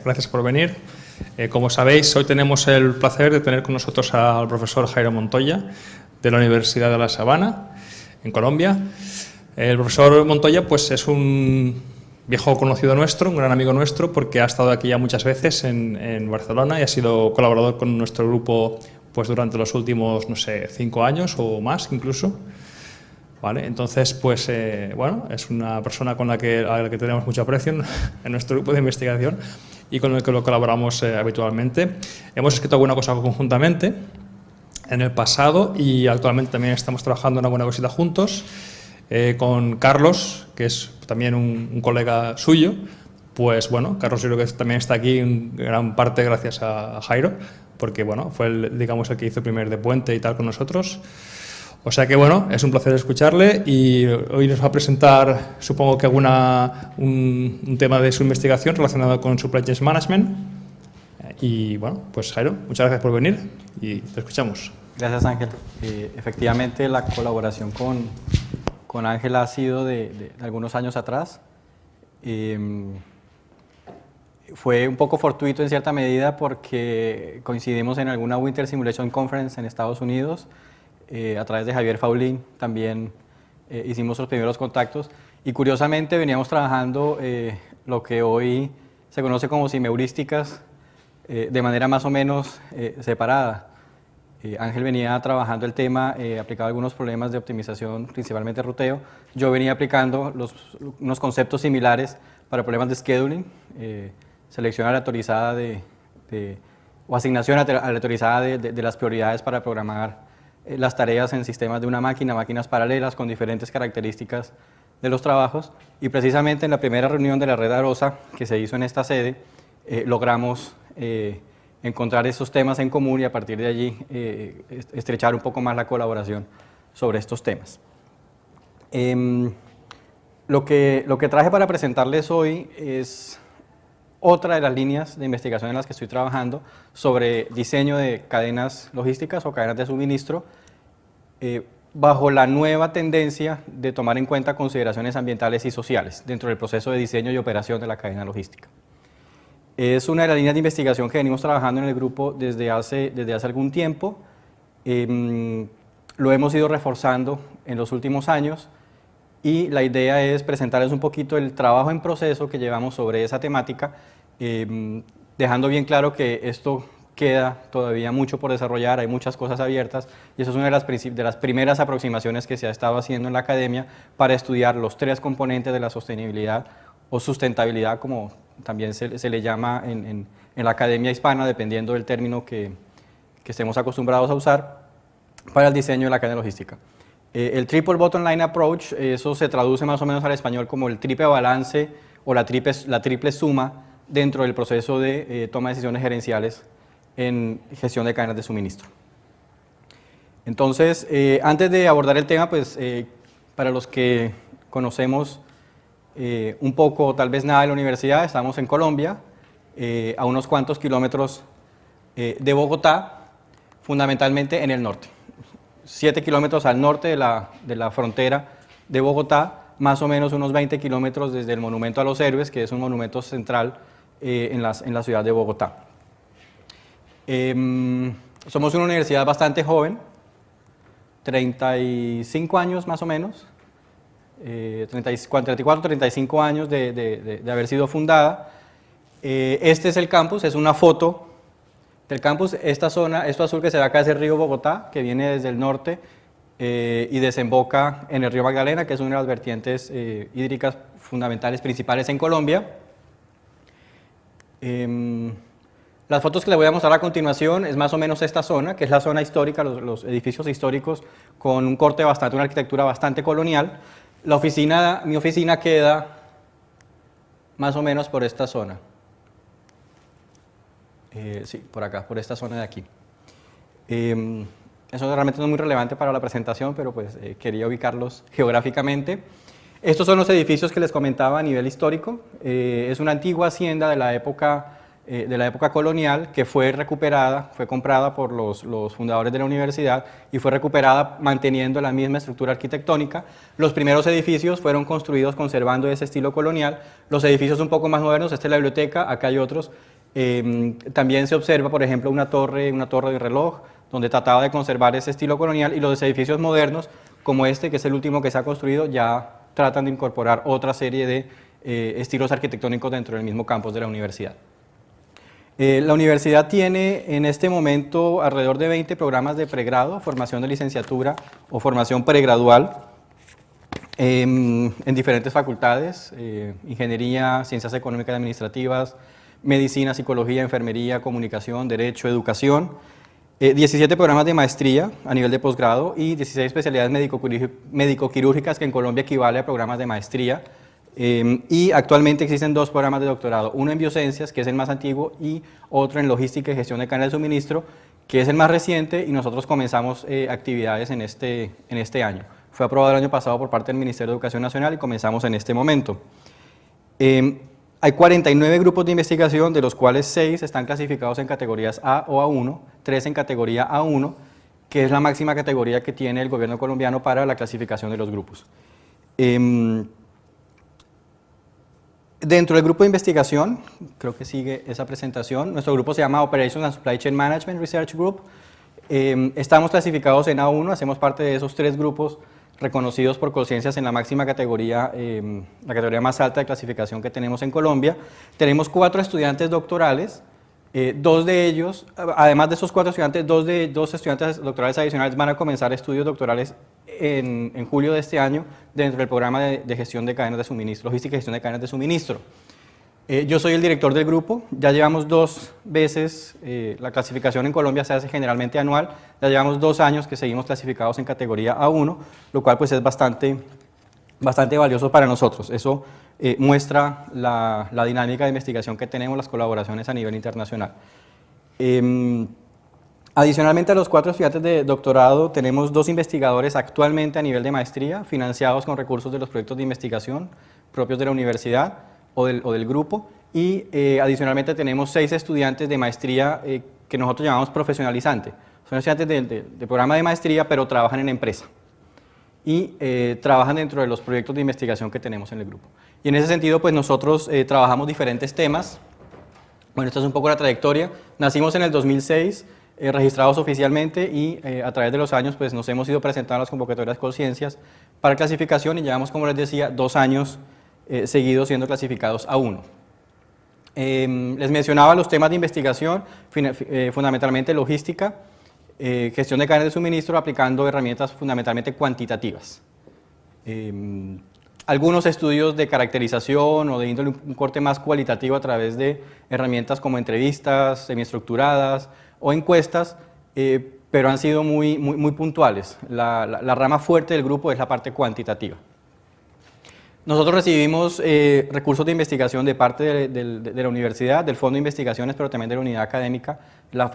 gracias por venir. Como sabéis, hoy tenemos el placer de tener con nosotros al profesor Jairo Montoya, de la Universidad de La Sabana, en Colombia. El profesor Montoya pues, es un viejo conocido nuestro, un gran amigo nuestro, porque ha estado aquí ya muchas veces en Barcelona y ha sido colaborador con nuestro grupo pues, durante los últimos, no sé, 5 años o más incluso. ¿Vale? Entonces, pues, bueno, es una persona a la que tenemos mucho aprecio en nuestro grupo de investigación y con el que lo colaboramos habitualmente. Hemos escrito alguna cosa conjuntamente en el pasado y actualmente también estamos trabajando en alguna cosita juntos con Carlos, que es también un colega suyo. Pues bueno, Carlos yo creo que también está aquí en gran parte gracias a Jairo, porque bueno, fue digamos, el que hizo el primer de puente y tal con nosotros. O sea que bueno, es un placer escucharle y hoy nos va a presentar, supongo que un tema de su investigación relacionado con Supply Chain Management. Y bueno, pues Jairo, muchas gracias por venir y te escuchamos. Gracias, Ángel. Efectivamente, la colaboración con Ángel ha sido de algunos años atrás. Fue un poco fortuito en cierta medida porque coincidimos en alguna Winter Simulation Conference en Estados Unidos. A través de Javier Faulín también hicimos los primeros contactos y curiosamente veníamos trabajando lo que hoy se conoce como simheurísticas de manera más o menos separada. Ángel venía trabajando el tema, aplicaba algunos problemas de optimización, principalmente ruteo. Yo venía aplicando unos conceptos similares para problemas de scheduling, selección aleatorizada o asignación aleatorizada de las prioridades para programar las tareas en sistemas de una máquina, máquinas paralelas con diferentes características de los trabajos. Y precisamente en la primera reunión de la red AROSA que se hizo en esta sede, logramos encontrar esos temas en común y a partir de allí estrechar un poco más la colaboración sobre estos temas. Lo que traje para presentarles hoy es otra de las líneas de investigación en las que estoy trabajando sobre diseño de cadenas logísticas o cadenas de suministro bajo la nueva tendencia de tomar en cuenta consideraciones ambientales y sociales dentro del proceso de diseño y operación de la cadena logística. Es una de las líneas de investigación que venimos trabajando en el grupo desde hace algún tiempo. Lo hemos ido reforzando en los últimos años y la idea es presentarles un poquito el trabajo en proceso que llevamos sobre esa temática, dejando bien claro que esto queda todavía mucho por desarrollar, hay muchas cosas abiertas y eso es una de las primeras aproximaciones que se ha estado haciendo en la academia para estudiar los 3 componentes de la sostenibilidad o sustentabilidad, como también se le llama en la academia hispana, dependiendo del término que estemos acostumbrados a usar, para el diseño de la cadena logística. El Triple Bottom Line Approach, eso se traduce más o menos al español como el triple balance o la triple suma dentro del proceso de toma de decisiones gerenciales en gestión de cadenas de suministro. Entonces, antes de abordar el tema, pues para los que conocemos un poco o tal vez nada de la universidad, estamos en Colombia, a unos cuantos kilómetros de Bogotá, fundamentalmente en el norte. 7 kilómetros al norte de la frontera de Bogotá, más o menos unos 20 kilómetros desde el Monumento a los Héroes, que es un monumento central en la ciudad de Bogotá. Somos una universidad bastante joven, 35 años más o menos, 34, 35 años de haber sido fundada. Este es el campus, es una foto del campus. Esta zona, esto azul que se ve acá es el río Bogotá, que viene desde el norte y desemboca en el río Magdalena, que es una de las vertientes hídricas fundamentales principales en Colombia. Las fotos que les voy a mostrar a continuación es más o menos esta zona, que es la zona histórica, los edificios históricos con un corte bastante, una arquitectura bastante colonial. Mi oficina queda más o menos por esta zona. Sí, por acá, por esta zona de aquí. Eso realmente no es muy relevante para la presentación, pero pues quería ubicarlos geográficamente. Estos son los edificios que les comentaba a nivel histórico. Es una antigua hacienda de la época de la época colonial, que fue recuperada, fue comprada por los fundadores de la universidad y fue recuperada manteniendo la misma estructura arquitectónica. Los primeros edificios fueron construidos conservando ese estilo colonial. Los edificios un poco más modernos, esta es la biblioteca, acá hay otros. También se observa, por ejemplo, una torre de reloj, donde trataba de conservar ese estilo colonial, y los edificios modernos, como este, que es el último que se ha construido, ya tratan de incorporar otra serie de estilos arquitectónicos dentro del mismo campus de la universidad. La universidad tiene en este momento alrededor de 20 programas de pregrado, formación de licenciatura o formación pregradual en diferentes facultades, ingeniería, ciencias económicas y administrativas, medicina, psicología, enfermería, comunicación, derecho, educación, 17 programas de maestría a nivel de posgrado y 16 especialidades médico-quirúrgicas, que en Colombia equivale a programas de maestría. Y actualmente existen 2 programas de doctorado, uno en biociencias, que es el más antiguo, y otro en logística y gestión de cadenas de suministro, que es el más reciente, y nosotros comenzamos actividades en este año. Fue aprobado el año pasado por parte del Ministerio de Educación Nacional y comenzamos en este momento. Hay 49 grupos de investigación, de los cuales 6 están clasificados en categorías A o A1, 3 en categoría A1, que es la máxima categoría que tiene el gobierno colombiano para la clasificación de los grupos. Dentro del grupo de investigación, creo que sigue esa presentación, nuestro grupo se llama Operations and Supply Chain Management Research Group. Estamos clasificados en A1, hacemos parte de esos 3 grupos reconocidos por Colciencias en la máxima categoría, la categoría más alta de clasificación que tenemos en Colombia. Tenemos 4 estudiantes doctorales, 2 de ellos, además de esos 4 estudiantes, 2 estudiantes doctorales adicionales van a comenzar estudios doctorales en julio de este año dentro del programa de gestión de cadenas de suministro, logística y gestión de cadenas de suministro. Yo soy el director del grupo, ya llevamos 2 veces, la clasificación en Colombia se hace generalmente anual, ya llevamos 2 años que seguimos clasificados en categoría A1, lo cual pues es bastante valioso para nosotros. Eso muestra la dinámica de investigación que tenemos, las colaboraciones a nivel internacional. Adicionalmente a los 4 estudiantes de doctorado, tenemos 2 investigadores actualmente a nivel de maestría, financiados con recursos de los proyectos de investigación propios de la universidad o del grupo, y adicionalmente tenemos 6 estudiantes de maestría que nosotros llamamos profesionalizante. Son estudiantes de programa de maestría, pero trabajan en empresa y trabajan dentro de los proyectos de investigación que tenemos en el grupo. Y en ese sentido, pues nosotros trabajamos diferentes temas. Bueno, esta es un poco la trayectoria. Nacimos en el 2006, registrados oficialmente, y a través de los años pues nos hemos ido presentando a las convocatorias Colciencias para clasificación, y llevamos, como les decía, 2 años seguidos siendo clasificados A1. Les mencionaba los temas de investigación, fundamentalmente logística, gestión de cadenas de suministro, aplicando herramientas fundamentalmente cuantitativas. Algunos estudios de caracterización o de índole un corte más cualitativo a través de herramientas como entrevistas semiestructuradas o encuestas, pero han sido muy puntuales. La rama fuerte del grupo es la parte cuantitativa. Nosotros recibimos recursos de investigación de parte de la universidad, del Fondo de Investigaciones, pero también de la unidad académica,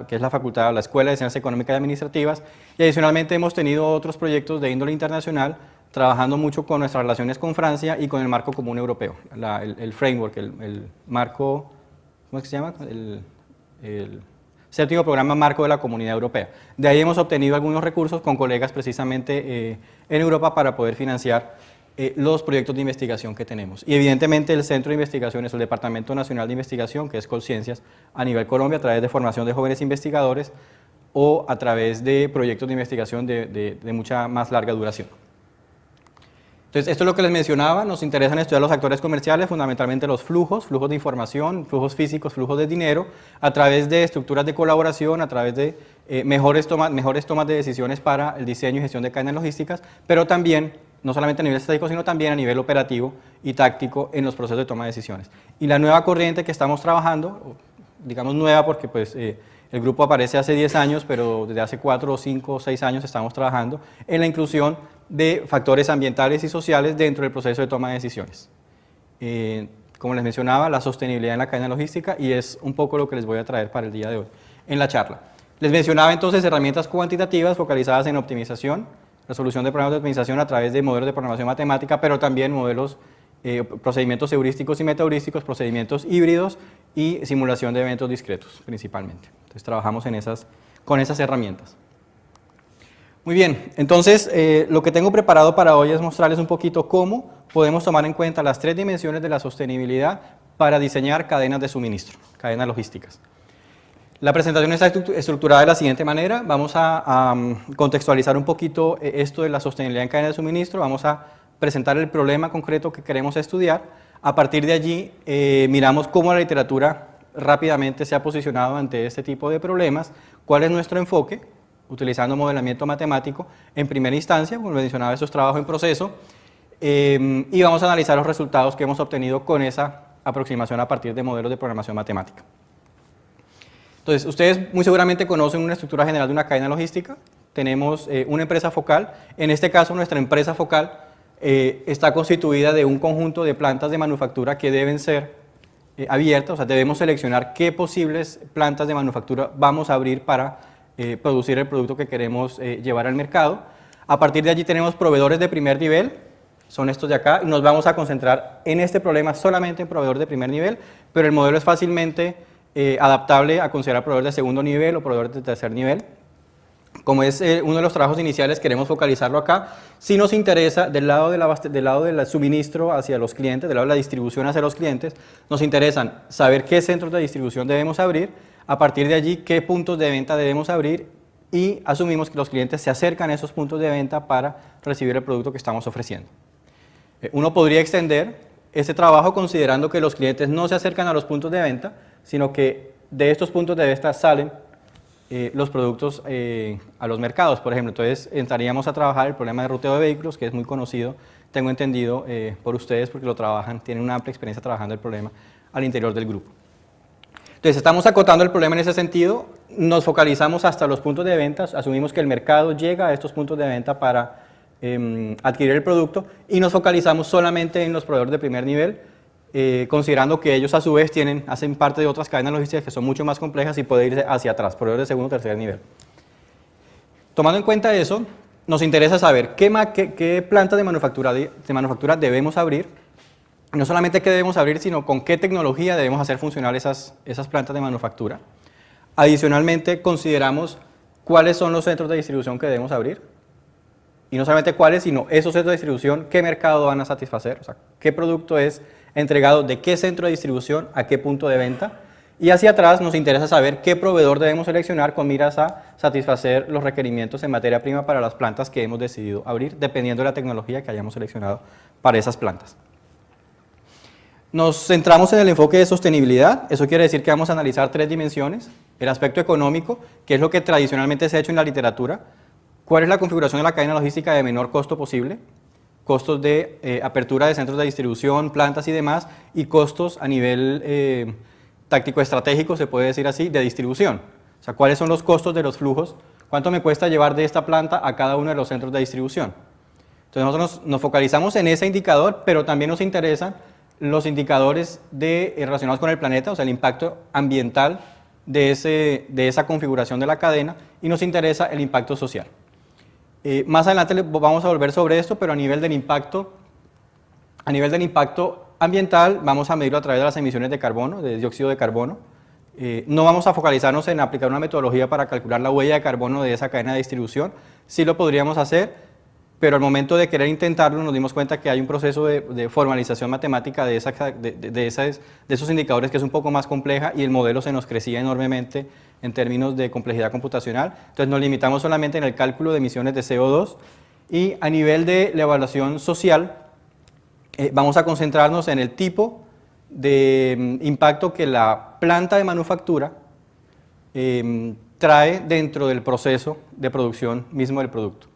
que es la facultad, la Escuela de Ciencias Económicas y Administrativas, y adicionalmente hemos tenido otros proyectos de índole internacional, trabajando mucho con nuestras relaciones con Francia y con el marco común europeo, el framework, el marco, ¿cómo es que se llama? El 7º programa marco de la Comunidad Europea. De ahí hemos obtenido algunos recursos con colegas precisamente en Europa para poder financiar los proyectos de investigación que tenemos. Y evidentemente el Centro de Investigaciones, el Departamento Nacional de Investigación, que es Colciencias, a nivel Colombia, a través de formación de jóvenes investigadores o a través de proyectos de investigación de mucha más larga duración. Entonces, esto es lo que les mencionaba, nos interesan estudiar los actores comerciales, fundamentalmente los flujos de información, flujos físicos, flujos de dinero, a través de estructuras de colaboración, a través de mejores tomas de decisiones para el diseño y gestión de cadenas logísticas, pero también, no solamente a nivel estratégico, sino también a nivel operativo y táctico en los procesos de toma de decisiones. Y la nueva corriente que estamos trabajando, digamos nueva porque pues, el grupo aparece hace 10 años, pero desde hace 4 o 5 o 6 años estamos trabajando en la inclusión de factores ambientales y sociales dentro del proceso de toma de decisiones. Como les mencionaba, la sostenibilidad en la cadena logística, y es un poco lo que les voy a traer para el día de hoy en la charla. Les mencionaba entonces herramientas cuantitativas focalizadas en optimización, resolución de problemas de optimización a través de modelos de programación matemática, pero también modelos procedimientos heurísticos y metaheurísticos, procedimientos híbridos y simulación de eventos discretos principalmente. Entonces trabajamos con esas herramientas. Muy bien, entonces lo que tengo preparado para hoy es mostrarles un poquito cómo podemos tomar en cuenta las 3 dimensiones de la sostenibilidad para diseñar cadenas de suministro, cadenas logísticas. La presentación está estructurada de la siguiente manera. Vamos a contextualizar un poquito esto de la sostenibilidad en cadena de suministro. Vamos a presentar el problema concreto que queremos estudiar. A partir de allí miramos cómo la literatura rápidamente se ha posicionado ante este tipo de problemas, cuál es nuestro enfoque, utilizando modelamiento matemático en primera instancia, como mencionaba, esto es trabajo en proceso, y vamos a analizar los resultados que hemos obtenido con esa aproximación a partir de modelos de programación matemática. Entonces, ustedes muy seguramente conocen una estructura general de una cadena logística. Tenemos una empresa focal. En este caso, nuestra empresa focal está constituida de un conjunto de plantas de manufactura que deben ser abiertas, o sea, debemos seleccionar qué posibles plantas de manufactura vamos a abrir para producir el producto que queremos llevar al mercado. A partir de allí tenemos proveedores de primer nivel, son estos de acá, y nos vamos a concentrar en este problema solamente en proveedores de primer nivel, pero el modelo es fácilmente adaptable a considerar proveedores de segundo nivel o proveedores de tercer nivel. Como es uno de los trabajos iniciales, queremos focalizarlo acá. Si nos interesa, del lado del suministro hacia los clientes, del lado de la distribución hacia los clientes, nos interesan saber qué centros de distribución debemos abrir, a partir de allí qué puntos de venta debemos abrir y asumimos que los clientes se acercan a esos puntos de venta para recibir el producto que estamos ofreciendo. Uno podría extender este trabajo considerando que los clientes no se acercan a los puntos de venta, sino que de estos puntos de venta salen los productos a los mercados, por ejemplo. Entonces entraríamos a trabajar el problema de ruteo de vehículos, que es muy conocido, tengo entendido, por ustedes porque lo trabajan, tienen una amplia experiencia trabajando el problema al interior del grupo. Entonces estamos acotando el problema en ese sentido, nos focalizamos hasta los puntos de venta, asumimos que el mercado llega a estos puntos de venta para adquirir el producto y nos focalizamos solamente en los proveedores de primer nivel, considerando que ellos a su vez hacen parte de otras cadenas logísticas que son mucho más complejas y pueden irse hacia atrás, proveedores de segundo o tercer nivel. Tomando en cuenta eso, nos interesa saber qué plantas de manufactura debemos abrir, no solamente qué debemos abrir, sino con qué tecnología debemos hacer funcionar esas plantas de manufactura. Adicionalmente, consideramos cuáles son los centros de distribución que debemos abrir, y no solamente cuáles, sino esos centros de distribución, qué mercado van a satisfacer, o sea, qué producto es entregado de qué centro de distribución a qué punto de venta. Y hacia atrás nos interesa saber qué proveedor debemos seleccionar con miras a satisfacer los requerimientos en materia prima para las plantas que hemos decidido abrir, dependiendo de la tecnología que hayamos seleccionado para esas plantas. Nos centramos en el enfoque de sostenibilidad. Eso quiere decir que vamos a analizar 3 dimensiones. El aspecto económico, que es lo que tradicionalmente se ha hecho en la literatura. ¿Cuál es la configuración de la cadena logística de menor costo posible? Costos de apertura de centros de distribución, plantas y demás, y costos a nivel táctico estratégico, se puede decir así, de distribución. O sea, ¿cuáles son los costos de los flujos? ¿Cuánto me cuesta llevar de esta planta a cada uno de los centros de distribución? Entonces nosotros nos focalizamos en ese indicador, pero también nos interesan los indicadores relacionados con el planeta, o sea, el impacto ambiental de esa configuración de la cadena, y nos interesa el impacto social. Más adelante vamos a volver sobre esto, pero a nivel del impacto ambiental vamos a medirlo a través de las emisiones de carbono, de dióxido de carbono. No vamos a focalizarnos en aplicar una metodología para calcular la huella de carbono de esa cadena de distribución. Sí lo podríamos hacer, pero al momento de querer intentarlo nos dimos cuenta que hay un proceso de formalización matemática de esos indicadores que es un poco más compleja y el modelo se nos crecía enormemente en términos de complejidad computacional. Entonces nos limitamos solamente en el cálculo de emisiones de CO2 y a nivel de la evaluación social vamos a concentrarnos en el tipo de impacto que la planta de manufactura trae dentro del proceso de producción mismo del producto.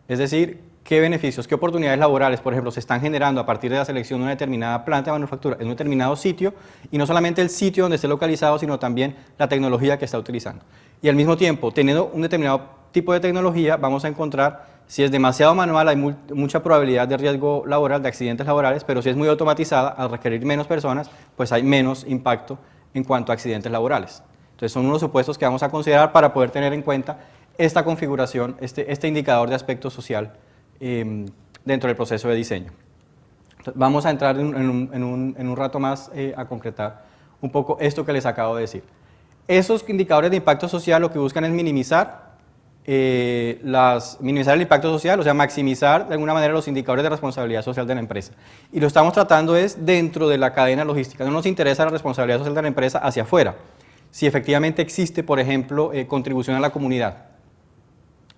Es decir, qué beneficios, qué oportunidades laborales, por ejemplo, se están generando a partir de la selección de una determinada planta de manufactura en un determinado sitio, y no solamente el sitio donde esté localizado, sino también la tecnología que está utilizando. Y al mismo tiempo, teniendo un determinado tipo de tecnología, vamos a encontrar, si es demasiado manual, hay mucha probabilidad de riesgo laboral, de accidentes laborales, pero si es muy automatizada, al requerir menos personas, pues hay menos impacto en cuanto a accidentes laborales. Entonces son unos supuestos que vamos a considerar para poder tener en cuenta esta configuración, este indicador de aspecto social dentro del proceso de diseño. Vamos a entrar en un rato más a concretar un poco esto que les acabo de decir. Esos indicadores de impacto social lo que buscan es minimizar el impacto social, o sea, maximizar de alguna manera los indicadores de responsabilidad social de la empresa. Y lo estamos tratando es dentro de la cadena logística. No nos interesa la responsabilidad social de la empresa hacia afuera. Si efectivamente existe, por ejemplo, contribución a la comunidad.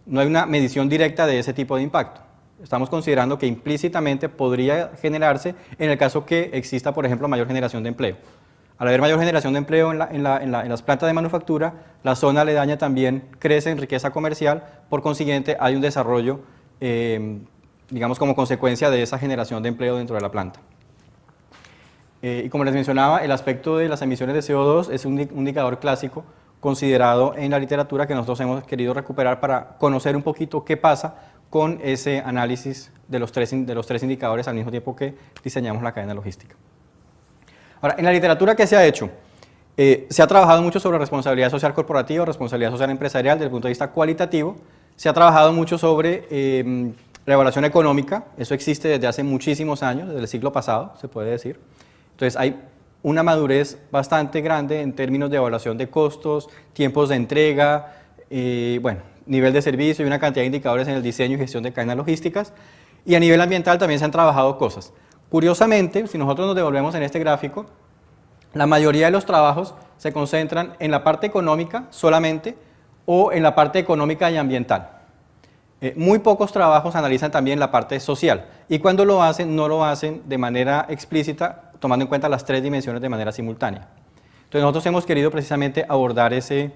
No hay una medición directa de ese tipo de impacto. Estamos considerando que implícitamente podría generarse en el caso que exista, por ejemplo, mayor generación de empleo. Al haber mayor generación de empleo en las plantas de manufactura, la zona aledaña también crece en riqueza comercial, por consiguiente hay un desarrollo, digamos, como consecuencia de esa generación de empleo dentro de la planta. Y como les mencionaba, el aspecto de las emisiones de CO2 es un indicador clásico considerado en la literatura que nosotros hemos querido recuperar para conocer un poquito qué pasa con ese análisis de los tres indicadores al mismo tiempo que diseñamos la cadena logística. Ahora, en la literatura, ¿qué se ha hecho? Se ha trabajado mucho sobre responsabilidad social corporativa, responsabilidad social empresarial desde el punto de vista cualitativo. Se ha trabajado mucho sobre la evaluación económica. Eso existe desde hace muchísimos años, desde el siglo pasado, se puede decir. Entonces, hay una madurez bastante grande en términos de evaluación de costos, tiempos de entrega, bueno, nivel de servicio y una cantidad de indicadores en el diseño y gestión de cadenas logísticas. Y a nivel ambiental también se han trabajado cosas. Curiosamente, si nosotros nos devolvemos en este gráfico, la mayoría de los trabajos se concentran en la parte económica solamente o en la parte económica y ambiental. Muy pocos trabajos analizan también la parte social y cuando lo hacen, no lo hacen de manera explícita, tomando en cuenta las tres dimensiones de manera simultánea. Entonces nosotros hemos querido precisamente abordar ese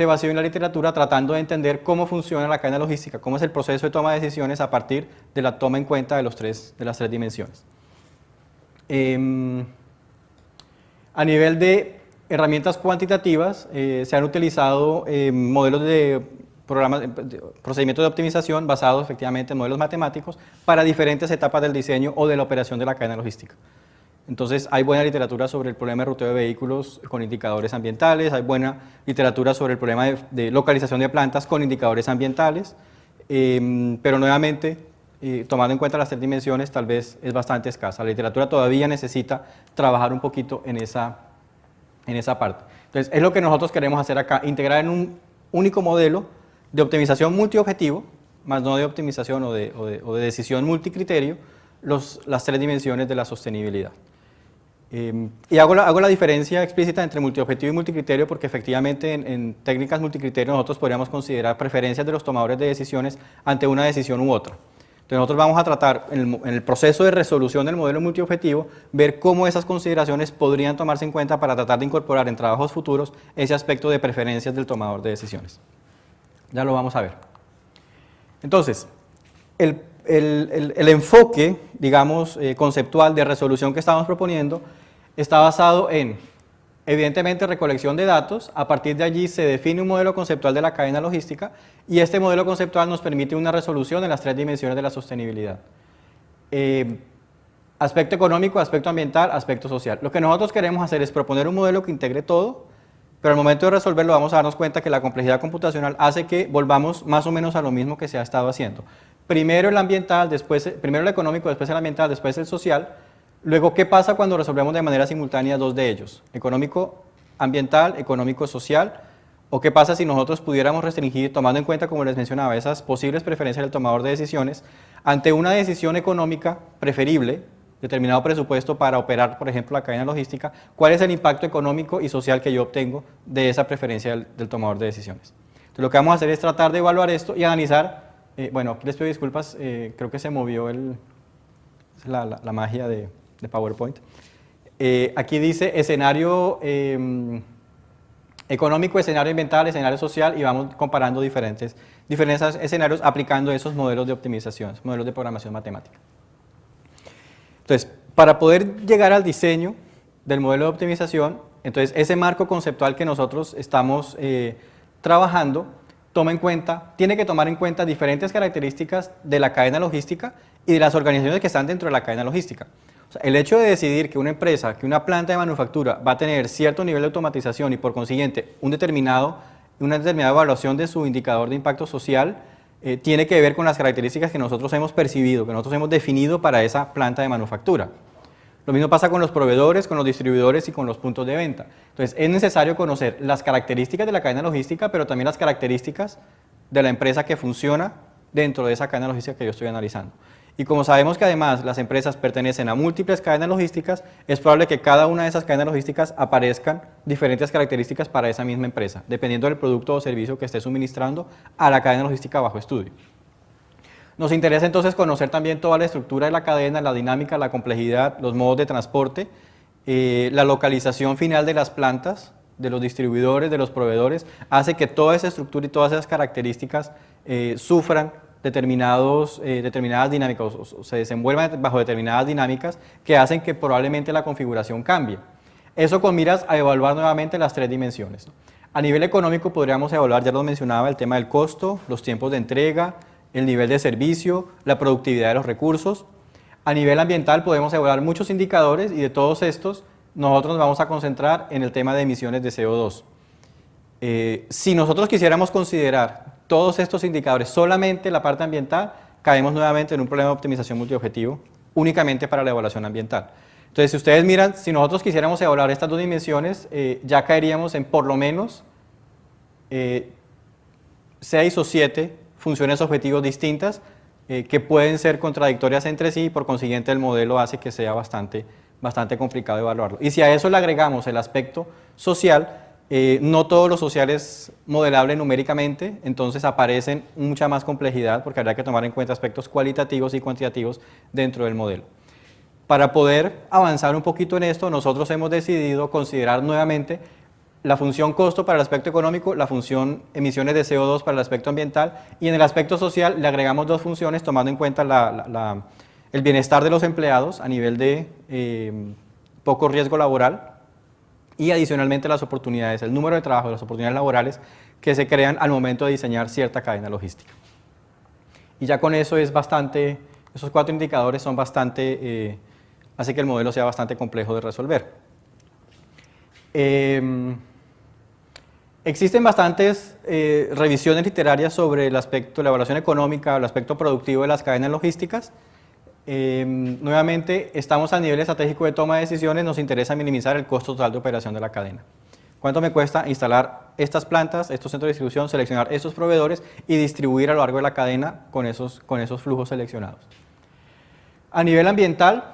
vacío en la literatura tratando de entender cómo funciona la cadena logística, cómo es el proceso de toma de decisiones a partir de la toma en cuenta de las tres dimensiones. A nivel de herramientas cuantitativas, se han utilizado modelos de procedimientos de optimización basados efectivamente en modelos matemáticos para diferentes etapas del diseño o de la operación de la cadena logística. Entonces, hay buena literatura sobre el problema de ruteo de vehículos con indicadores ambientales, hay buena literatura sobre el problema de localización de plantas con indicadores ambientales, pero nuevamente, tomando en cuenta las tres dimensiones, tal vez es bastante escasa. La literatura todavía necesita trabajar un poquito en esa parte. Entonces, es lo que nosotros queremos hacer acá, integrar en un único modelo de optimización multiobjetivo, más no de optimización o de decisión multicriterio, las tres dimensiones de la sostenibilidad. Y hago la diferencia explícita entre multiobjetivo y multicriterio porque efectivamente en técnicas multicriterio nosotros podríamos considerar preferencias de los tomadores de decisiones ante una decisión u otra. Entonces nosotros vamos a tratar en el proceso de resolución del modelo multiobjetivo, ver cómo esas consideraciones podrían tomarse en cuenta para tratar de incorporar en trabajos futuros ese aspecto de preferencias del tomador de decisiones. Ya lo vamos a ver. Entonces, el enfoque, digamos, conceptual de resolución que estamos proponiendo está basado en, evidentemente, recolección de datos. A partir de allí se define un modelo conceptual de la cadena logística y este modelo conceptual nos permite una resolución en las tres dimensiones de la sostenibilidad. Aspecto económico, aspecto ambiental, aspecto social. Lo que nosotros queremos hacer es proponer un modelo que integre todo, pero al momento de resolverlo vamos a darnos cuenta que la complejidad computacional hace que volvamos más o menos a lo mismo que se ha estado haciendo. Primero el ambiental, primero el económico, después el ambiental, después el social. Luego, ¿qué pasa cuando resolvemos de manera simultánea dos de ellos? Económico ambiental, económico social. ¿O qué pasa si nosotros pudiéramos restringir, tomando en cuenta, como les mencionaba, esas posibles preferencias del tomador de decisiones, ante una decisión económica preferible, determinado presupuesto para operar, por ejemplo, la cadena logística, cuál es el impacto económico y social que yo obtengo de esa preferencia del tomador de decisiones? Entonces, lo que vamos a hacer es tratar de evaluar esto y analizar. Bueno, aquí les pido disculpas, creo que se movió la magia de PowerPoint. Aquí dice escenario económico, escenario ambiental, escenario social y vamos comparando diferentes escenarios aplicando esos modelos de optimización, modelos de programación matemática. Entonces, para poder llegar al diseño del modelo de optimización, entonces ese marco conceptual que nosotros estamos trabajando tiene que tomar en cuenta diferentes características de la cadena logística y de las organizaciones que están dentro de la cadena logística. O sea, el hecho de decidir que una empresa, que una planta de manufactura va a tener cierto nivel de automatización y por consiguiente una determinada evaluación de su indicador de impacto social tiene que ver con las características que nosotros hemos percibido, que nosotros hemos definido para esa planta de manufactura. Lo mismo pasa con los proveedores, con los distribuidores y con los puntos de venta. Entonces, es necesario conocer las características de la cadena logística, pero también las características de la empresa que funciona dentro de esa cadena logística que yo estoy analizando. Y como sabemos que además las empresas pertenecen a múltiples cadenas logísticas, es probable que cada una de esas cadenas logísticas aparezcan diferentes características para esa misma empresa, dependiendo del producto o servicio que esté suministrando a la cadena logística bajo estudio. Nos interesa entonces conocer también toda la estructura de la cadena, la dinámica, la complejidad, los modos de transporte, la localización final de las plantas, de los distribuidores, de los proveedores, hace que toda esa estructura y todas esas características sufran determinadas dinámicas o se desenvuelvan bajo determinadas dinámicas que hacen que probablemente la configuración cambie. Eso con miras a evaluar nuevamente las tres dimensiones. A nivel económico podríamos evaluar, ya lo mencionaba, el tema del costo, los tiempos de entrega, el nivel de servicio, la productividad de los recursos. A nivel ambiental podemos evaluar muchos indicadores y de todos estos nosotros nos vamos a concentrar en el tema de emisiones de CO2. Si nosotros quisiéramos considerar todos estos indicadores solamente la parte ambiental, caemos nuevamente en un problema de optimización multiobjetivo únicamente para la evaluación ambiental. Entonces, si ustedes miran, si nosotros quisiéramos evaluar estas dos dimensiones, ya caeríamos en por lo menos 6 o 7 funciones objetivos distintas que pueden ser contradictorias entre sí y por consiguiente el modelo hace que sea bastante complicado evaluarlo. Y si a eso le agregamos el aspecto social, no todo lo social es modelable numéricamente, entonces aparecen mucha más complejidad porque habrá que tomar en cuenta aspectos cualitativos y cuantitativos dentro del modelo. Para poder avanzar un poquito en esto, nosotros hemos decidido considerar nuevamente la función costo para el aspecto económico, la función emisiones de CO2 para el aspecto ambiental y en el aspecto social le agregamos dos funciones tomando en cuenta el bienestar de los empleados a nivel de poco riesgo laboral y adicionalmente las oportunidades, el número de trabajo, las oportunidades laborales que se crean al momento de diseñar cierta cadena logística. Y ya con eso es bastante, esos 4 indicadores son bastante, hace que el modelo sea bastante complejo de resolver. Existen bastantes revisiones literarias sobre el aspecto, la evaluación económica, el aspecto productivo de las cadenas logísticas. Nuevamente, estamos a nivel estratégico de toma de decisiones, nos interesa minimizar el costo total de operación de la cadena. ¿Cuánto me cuesta instalar estas plantas, estos centros de distribución, seleccionar estos proveedores y distribuir a lo largo de la cadena con esos flujos seleccionados? A nivel ambiental,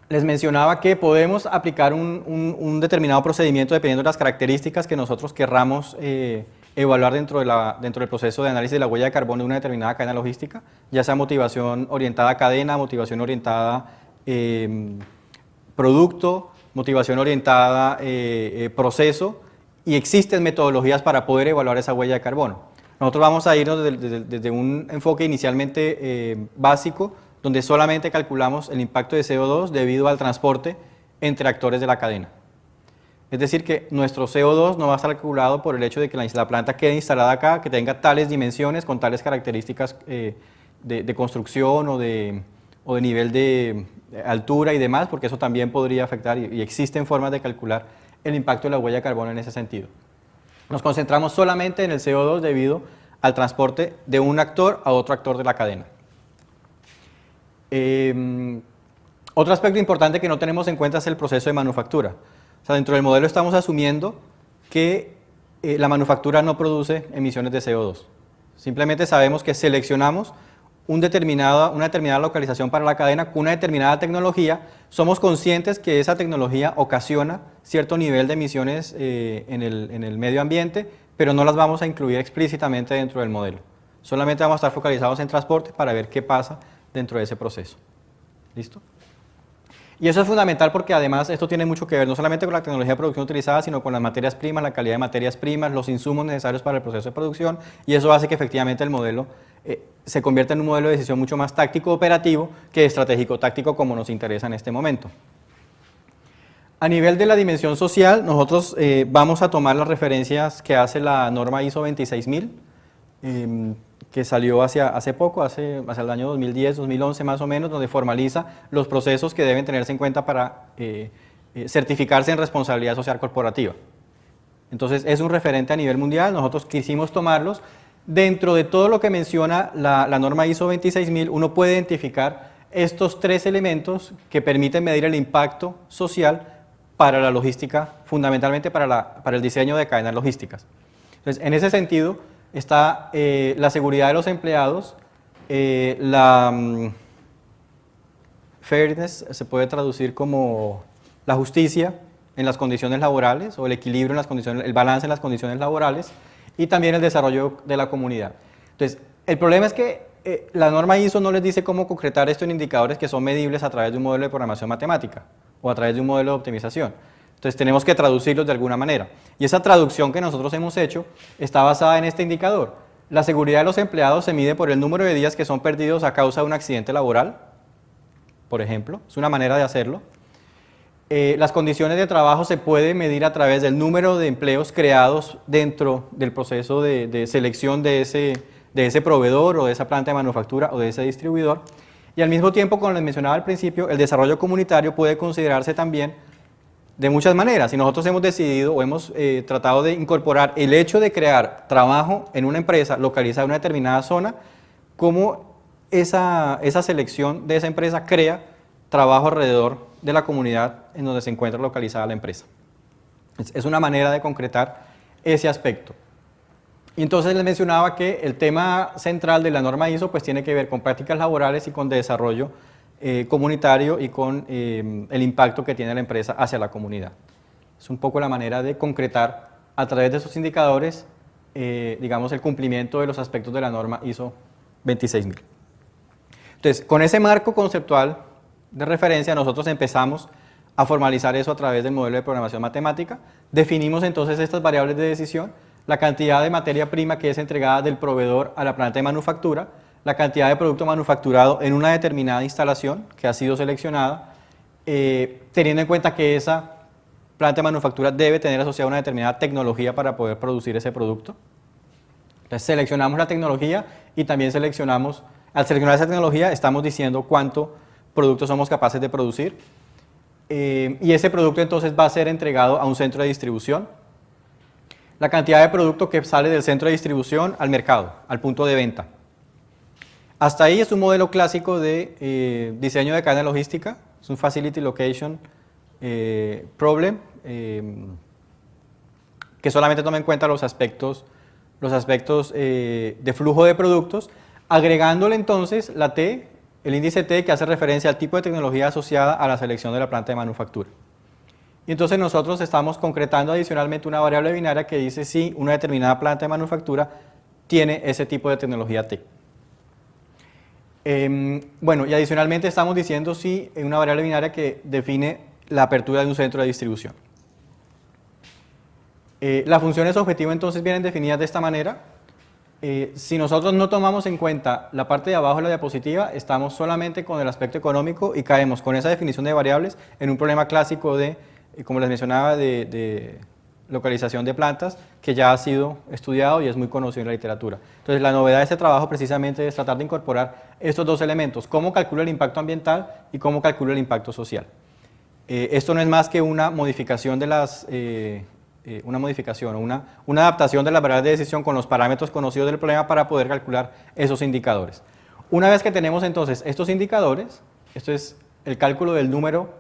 les mencionaba que podemos aplicar un determinado procedimiento dependiendo de las características que nosotros querramos evaluar dentro del proceso de análisis de la huella de carbono de una determinada cadena logística, ya sea motivación orientada a cadena, motivación orientada producto, motivación orientada proceso, y existen metodologías para poder evaluar esa huella de carbono. Nosotros vamos a irnos desde un enfoque inicialmente básico, donde solamente calculamos el impacto de CO2 debido al transporte entre actores de la cadena. Es decir, que nuestro CO2 no va a estar calculado por el hecho de que la planta quede instalada acá, que tenga tales dimensiones, con tales características de construcción o de nivel de altura y demás, porque eso también podría afectar y existen formas de calcular el impacto de la huella de carbono en ese sentido. Nos concentramos solamente en el CO2 debido al transporte de un actor a otro actor de la cadena. Otro aspecto importante que no tenemos en cuenta es el proceso de manufactura. O sea, dentro del modelo estamos asumiendo que la manufactura no produce emisiones de CO2. Simplemente sabemos que seleccionamos una determinada localización para la cadena con una determinada tecnología. Somos conscientes que esa tecnología ocasiona cierto nivel de emisiones en el medio ambiente, pero no las vamos a incluir explícitamente dentro del modelo. Solamente vamos a estar focalizados en transporte para ver qué pasa dentro de ese proceso. ¿Listo? Y eso es fundamental porque además esto tiene mucho que ver no solamente con la tecnología de producción utilizada, sino con las materias primas, la calidad de materias primas, los insumos necesarios para el proceso de producción, y eso hace que efectivamente el modelo se convierta en un modelo de decisión mucho más táctico operativo que estratégico táctico como nos interesa en este momento. A nivel de la dimensión social, nosotros vamos a tomar las referencias que hace la norma ISO 26000, que salió hace poco, hacia el año 2010, 2011 más o menos, donde formaliza los procesos que deben tenerse en cuenta para certificarse en responsabilidad social corporativa. Entonces es un referente a nivel mundial, nosotros quisimos tomarlos Dentro de todo lo que menciona la norma ISO 26000, uno puede identificar estos 3 elementos que permiten medir el impacto social para la logística, fundamentalmente para el diseño de cadenas logísticas. Entonces, en ese sentido, está la seguridad de los empleados, fairness se puede traducir como la justicia en las condiciones laborales o el equilibrio en las condiciones, el balance en las condiciones laborales y también el desarrollo de la comunidad. Entonces, el problema es que la norma ISO no les dice cómo concretar esto en indicadores que son medibles a través de un modelo de programación matemática o a través de un modelo de optimización. Entonces tenemos que traducirlos de alguna manera. Y esa traducción que nosotros hemos hecho está basada en este indicador. La seguridad de los empleados se mide por el número de días que son perdidos a causa de un accidente laboral, por ejemplo, es una manera de hacerlo. Las condiciones de trabajo se pueden medir a través del número de empleos creados dentro del proceso de selección de ese proveedor o de esa planta de manufactura o de ese distribuidor. Y al mismo tiempo, como les mencionaba al principio, el desarrollo comunitario puede considerarse también de muchas maneras. Y nosotros hemos decidido o hemos tratado de incorporar el hecho de crear trabajo en una empresa localizada en una determinada zona, como esa selección de esa empresa crea trabajo alrededor de la comunidad en donde se encuentra localizada la empresa. Es una manera de concretar ese aspecto. Y entonces les mencionaba que el tema central de la norma ISO pues tiene que ver con prácticas laborales y con desarrollo comunitario y con el impacto que tiene la empresa hacia la comunidad. Es un poco la manera de concretar a través de esos indicadores, digamos, el cumplimiento de los aspectos de la norma ISO 26000. Entonces, con ese marco conceptual de referencia, nosotros empezamos a formalizar eso a través del modelo de programación matemática. Definimos entonces estas variables de decisión, la cantidad de materia prima que es entregada del proveedor a la planta de manufactura, la cantidad de producto manufacturado en una determinada instalación que ha sido seleccionada, teniendo en cuenta que esa planta de manufactura debe tener asociada una determinada tecnología para poder producir ese producto. Entonces seleccionamos la tecnología y también seleccionamos, al seleccionar esa tecnología estamos diciendo cuánto producto somos capaces de producir y ese producto entonces va a ser entregado a un centro de distribución. La cantidad de producto que sale del centro de distribución al mercado, al punto de venta. Hasta ahí es un modelo clásico de diseño de cadena logística, es un Facility Location Problem, que solamente toma en cuenta los aspectos de flujo de productos, agregándole entonces la T, el índice T que hace referencia al tipo de tecnología asociada a la selección de la planta de manufactura. Y entonces nosotros estamos concretando adicionalmente una variable binaria que dice si una determinada planta de manufactura tiene ese tipo de tecnología T. Bueno, y adicionalmente estamos diciendo si una variable binaria que define la apertura de un centro de distribución. Las funciones objetivo entonces vienen definidas de esta manera. Si nosotros no tomamos en cuenta la parte de abajo de la diapositiva, estamos solamente con el aspecto económico y caemos con esa definición de variables en un problema clásico de, como les mencionaba, de localización de plantas, que ya ha sido estudiado y es muy conocido en la literatura. Entonces, la novedad de este trabajo precisamente es tratar de incorporar estos dos elementos, cómo calculo el impacto ambiental y cómo calculo el impacto social. Esto no es más que una modificación de las... una adaptación de las variables de decisión con los parámetros conocidos del problema para poder calcular esos indicadores. Una vez que tenemos entonces estos indicadores, esto es el cálculo del número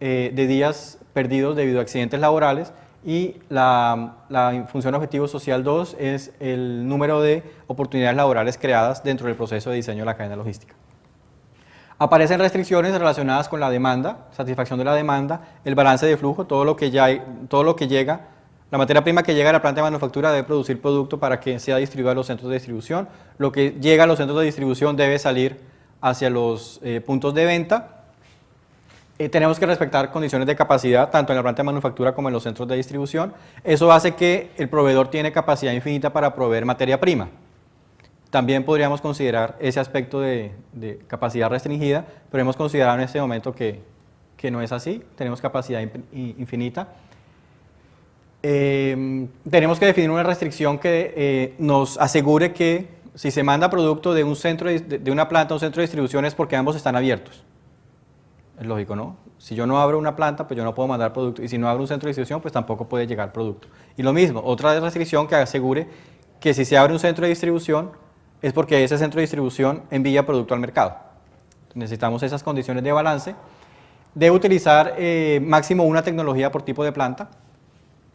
de días perdidos debido a accidentes laborales y la función objetivo social 2 es el número de oportunidades laborales creadas dentro del proceso de diseño de la cadena logística. Aparecen restricciones relacionadas con la demanda, satisfacción de la demanda, el balance de flujo, todo lo que llega, la materia prima que llega a la planta de manufactura debe producir producto para que sea distribuido a los centros de distribución, lo que llega a los centros de distribución debe salir hacia los puntos de venta. Tenemos que respetar condiciones de capacidad tanto en la planta de manufactura como en los centros de distribución. Eso hace que el proveedor tiene capacidad infinita para proveer materia prima. También podríamos considerar ese aspecto de capacidad restringida, pero hemos considerado en este momento que no es así, tenemos capacidad infinita. Tenemos que definir una restricción que nos asegure que si se manda producto de una planta a un centro de distribución es porque ambos están abiertos. Es lógico, ¿no? Si yo no abro una planta, pues yo no puedo mandar producto, y si no abro un centro de distribución, pues tampoco puede llegar producto. Y lo mismo, otra restricción que asegure que si se abre un centro de distribución es porque ese centro de distribución envía producto al mercado. Necesitamos esas condiciones de balance. Debe utilizar máximo una tecnología por tipo de planta.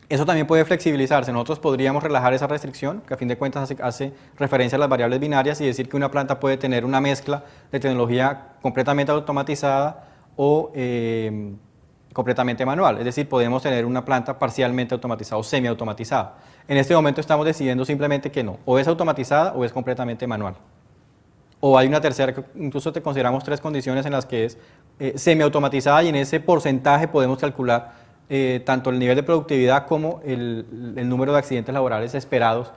Eso también puede flexibilizarse. Nosotros podríamos relajar esa restricción, que a fin de cuentas hace referencia a las variables binarias, y decir que una planta puede tener una mezcla de tecnología completamente automatizada o completamente manual. Es decir, podemos tener una planta parcialmente automatizada o semiautomatizada. En este momento estamos decidiendo simplemente que no, o es automatizada o es completamente manual. O hay una tercera, incluso te consideramos 3 condiciones en las que es semiautomatizada, y en ese porcentaje podemos calcular tanto el nivel de productividad como el número de accidentes laborales esperados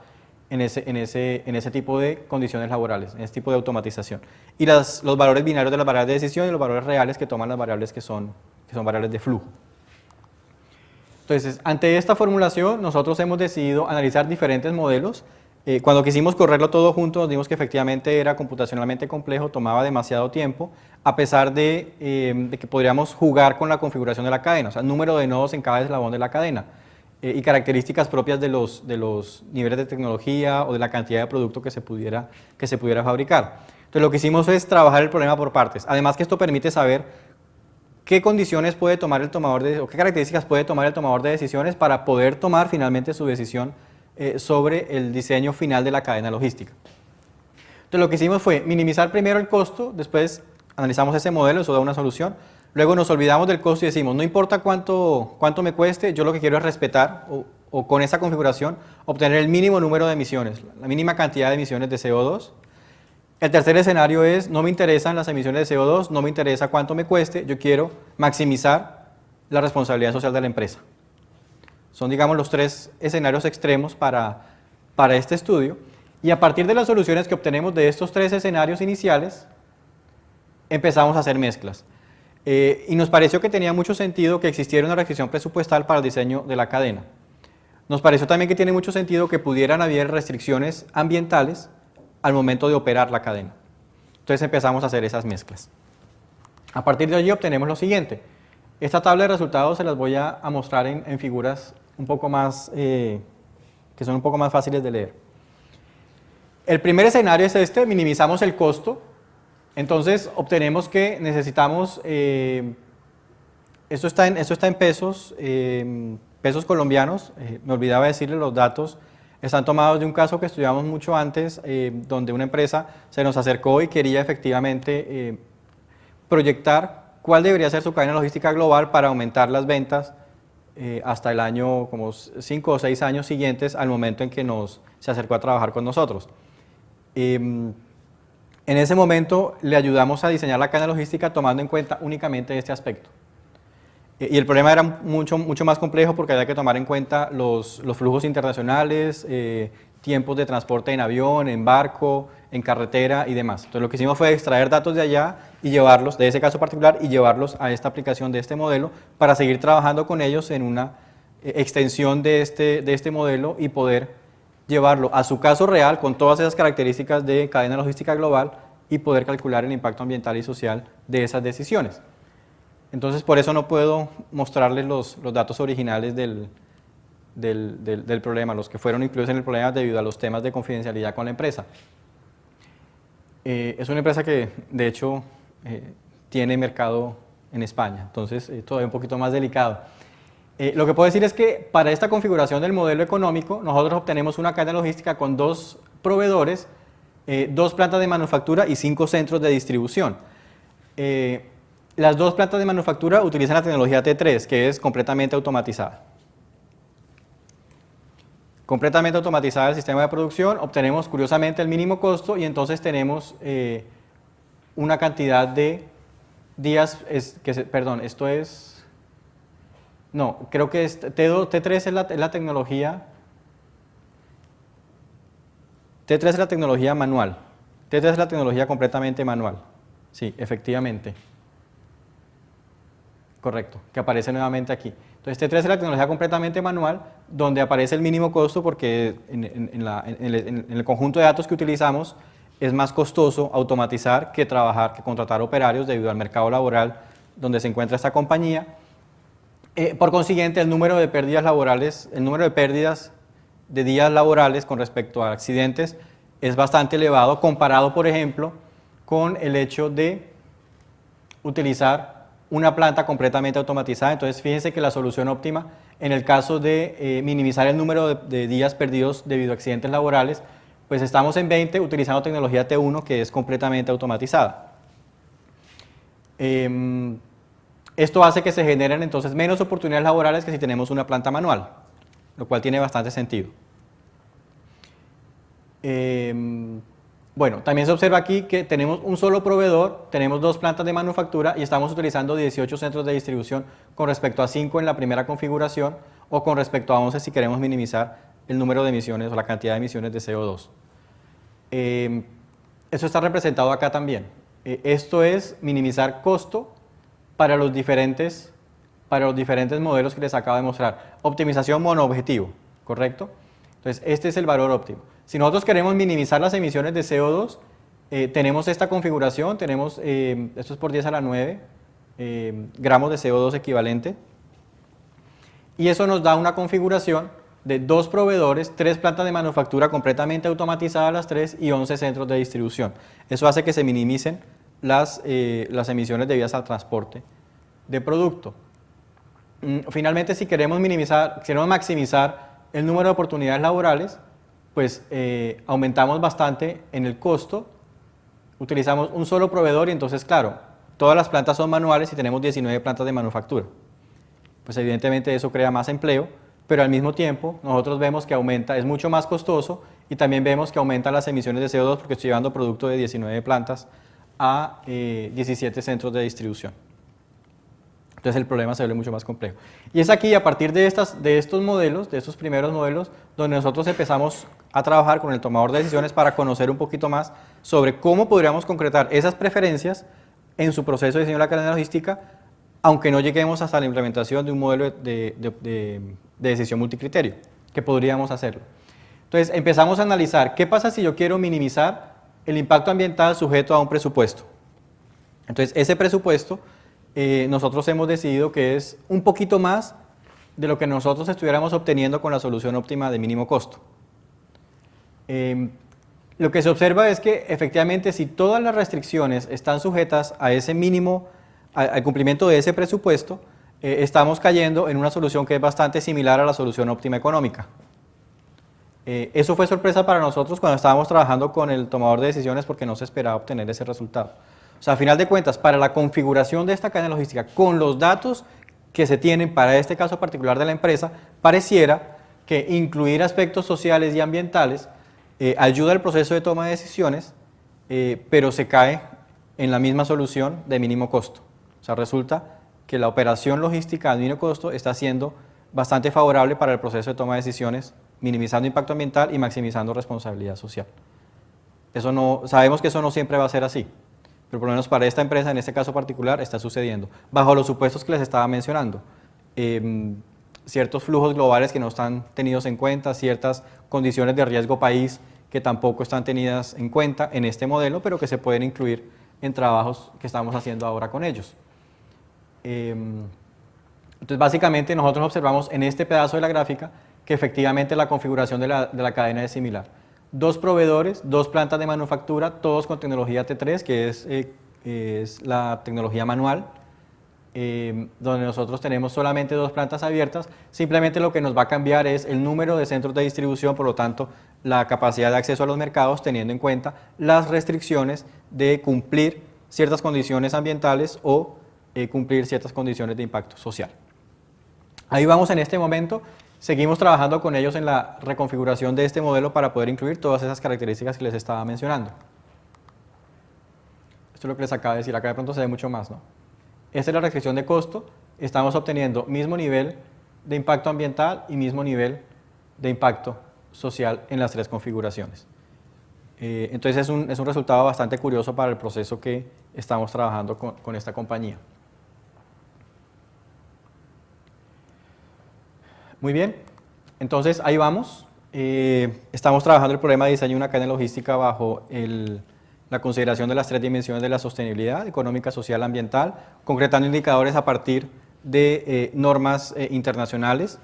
en ese tipo de condiciones laborales, en ese tipo de automatización. Y los valores binarios de las variables de decisión y los valores reales que toman las variables que son variables de flujo. Entonces, ante esta formulación, nosotros hemos decidido analizar diferentes modelos. Cuando quisimos correrlo todo junto, nos dimos que efectivamente era computacionalmente complejo, tomaba demasiado tiempo, a pesar de que podríamos jugar con la configuración de la cadena, o sea, el número de nodos en cada eslabón de la cadena, y características propias de los niveles de tecnología o de la cantidad de producto que se pudiera fabricar. Entonces, lo que hicimos es trabajar el problema por partes. Además que esto permite saber qué condiciones puede tomar el tomador o qué características puede tomar el tomador de decisiones para poder tomar finalmente su decisión sobre el diseño final de la cadena logística. Entonces, lo que hicimos fue minimizar primero el costo, después analizamos ese modelo, eso da una solución, luego nos olvidamos del costo y decimos, no importa cuánto me cueste, yo lo que quiero es respetar o con esa configuración obtener el mínimo número de emisiones, la mínima cantidad de emisiones de CO2. El tercer escenario es, no me interesan las emisiones de CO2, no me interesa cuánto me cueste, yo quiero maximizar la responsabilidad social de la empresa. Son, digamos, los 3 escenarios extremos para este estudio, y a partir de las soluciones que obtenemos de estos 3 escenarios iniciales, empezamos a hacer mezclas. Y nos pareció que tenía mucho sentido que existiera una restricción presupuestal para el diseño de la cadena. Nos pareció también que tiene mucho sentido que pudieran haber restricciones ambientales al momento de operar la cadena. Entonces empezamos a hacer esas mezclas. A partir de allí obtenemos lo siguiente. Esta tabla de resultados se las voy a mostrar en figuras un poco más, que son un poco más fáciles de leer. El primer escenario es este, minimizamos el costo. Entonces obtenemos que necesitamos, esto está en pesos, pesos colombianos, me olvidaba decirle los datos. Están tomados de un caso que estudiamos mucho antes, donde una empresa se nos acercó y quería efectivamente proyectar cuál debería ser su cadena logística global para aumentar las ventas hasta el año, como 5 o 6 años siguientes al momento en que se acercó a trabajar con nosotros. En ese momento le ayudamos a diseñar la cadena logística tomando en cuenta únicamente este aspecto. Y el problema era mucho más complejo porque había que tomar en cuenta los flujos internacionales, tiempos de transporte en avión, en barco, en carretera y demás. Entonces lo que hicimos fue extraer datos de allá y llevarlos, de ese caso particular, y llevarlos a esta aplicación de este modelo para seguir trabajando con ellos en una extensión de este modelo y poder llevarlo a su caso real con todas esas características de cadena logística global y poder calcular el impacto ambiental y social de esas decisiones. Entonces, por eso no puedo mostrarles los datos originales del problema, los que fueron incluidos en el problema debido a los temas de confidencialidad con la empresa. Es una empresa que, de hecho, tiene mercado en España, entonces todavía un poquito más delicado. Lo que puedo decir es que para esta configuración del modelo económico, nosotros obtenemos una cadena logística con 2 proveedores, 2 plantas de manufactura y 5 centros de distribución. Las 2 plantas de manufactura utilizan la tecnología T3, que es completamente automatizada. Completamente automatizada el sistema de producción, obtenemos curiosamente el mínimo costo y entonces tenemos una cantidad de días, perdón, esto es, no, creo que T3 es la tecnología, T3 es la tecnología manual, T3 es la tecnología completamente manual, sí, efectivamente. Correcto, que aparece nuevamente aquí. Entonces T3 es la tecnología completamente manual, donde aparece el mínimo costo porque en el conjunto de datos que utilizamos es más costoso automatizar que contratar operarios debido al mercado laboral donde se encuentra esta compañía. Por consiguiente, el número de pérdidas laborales, el número de pérdidas de días laborales con respecto a accidentes es bastante elevado comparado, por ejemplo, con el hecho de utilizar una planta completamente automatizada. Entonces, fíjense que la solución óptima en el caso de minimizar el número de días perdidos debido a accidentes laborales, pues estamos en 20 utilizando tecnología T1 que es completamente automatizada. Esto hace que se generen entonces menos oportunidades laborales que si tenemos una planta manual, lo cual tiene bastante sentido. Bueno, también se observa aquí que tenemos un solo proveedor, tenemos 2 plantas de manufactura y estamos utilizando 18 centros de distribución con respecto a 5 en la primera configuración o con respecto a 11 si queremos minimizar el número de emisiones o la cantidad de emisiones de CO2. Eso está representado acá también. Esto es minimizar costo para los diferentes modelos que les acabo de mostrar. Optimización monoobjetivo, ¿correcto? Entonces, este es el valor óptimo. Si nosotros queremos minimizar las emisiones de CO2, tenemos esta configuración, tenemos, esto es por 10 a la 9 gramos de CO2 equivalente, y eso nos da una configuración de 2 proveedores, 3 plantas de manufactura completamente automatizadas las 3 y 11 centros de distribución. Eso hace que se minimicen las emisiones debidas al transporte de producto. Finalmente, si queremos maximizar el número de oportunidades laborales, pues aumentamos bastante en el costo, utilizamos un solo proveedor y entonces, claro, todas las plantas son manuales y tenemos 19 plantas de manufactura. Pues evidentemente eso crea más empleo, pero al mismo tiempo nosotros vemos que aumenta, es mucho más costoso y también vemos que aumentan las emisiones de CO2 porque estoy llevando producto de 19 plantas a 17 centros de distribución. Entonces el problema se vuelve mucho más complejo. Y es aquí, a partir de estos modelos, de estos primeros modelos, donde nosotros empezamos a trabajar con el tomador de decisiones para conocer un poquito más sobre cómo podríamos concretar esas preferencias en su proceso de diseño de la cadena logística, aunque no lleguemos hasta la implementación de un modelo de decisión multicriterio, que podríamos hacerlo. Entonces empezamos a analizar qué pasa si yo quiero minimizar el impacto ambiental sujeto a un presupuesto. Entonces ese presupuesto nosotros hemos decidido que es un poquito más de lo que nosotros estuviéramos obteniendo con la solución óptima de mínimo costo. Lo que se observa es que efectivamente si todas las restricciones están sujetas a ese mínimo, al cumplimiento de ese presupuesto, estamos cayendo en una solución que es bastante similar a la solución óptima económica. Eso fue sorpresa para nosotros cuando estábamos trabajando con el tomador de decisiones porque no se esperaba obtener ese resultado. O sea, a final de cuentas, para la configuración de esta cadena logística, con los datos que se tienen para este caso particular de la empresa, pareciera que incluir aspectos sociales y ambientales ayuda al proceso de toma de decisiones, pero se cae en la misma solución de mínimo costo. O sea, resulta que la operación logística de mínimo costo está siendo bastante favorable para el proceso de toma de decisiones, minimizando impacto ambiental y maximizando responsabilidad social. Sabemos que eso no siempre va a ser así, pero por lo menos para esta empresa, en este caso particular, está sucediendo, bajo los supuestos que les estaba mencionando. Ciertos flujos globales que no están tenidos en cuenta, ciertas condiciones de riesgo país que tampoco están tenidas en cuenta en este modelo, pero que se pueden incluir en trabajos que estamos haciendo ahora con ellos. Entonces, básicamente, nosotros observamos en este pedazo de la gráfica que efectivamente la configuración de la cadena es similar. 2 proveedores, 2 plantas de manufactura, todos con tecnología T3, que es la tecnología manual, donde nosotros tenemos solamente 2 plantas abiertas. Simplemente lo que nos va a cambiar es el número de centros de distribución, por lo tanto, la capacidad de acceso a los mercados, teniendo en cuenta las restricciones de cumplir ciertas condiciones ambientales o cumplir ciertas condiciones de impacto social. Ahí vamos en este momento. Seguimos trabajando con ellos en la reconfiguración de este modelo para poder incluir todas esas características que les estaba mencionando. Esto es lo que les acabo de decir, acá de pronto se ve mucho más, ¿no? Esta es la restricción de costo, estamos obteniendo mismo nivel de impacto ambiental y mismo nivel de impacto social en las 3 configuraciones. Entonces es un resultado bastante curioso para el proceso que estamos trabajando con esta compañía. Muy bien, entonces ahí vamos. Estamos trabajando el problema de diseño de una cadena logística bajo la consideración de las 3 dimensiones de la sostenibilidad, económica, social, ambiental, concretando indicadores a partir de normas internacionales.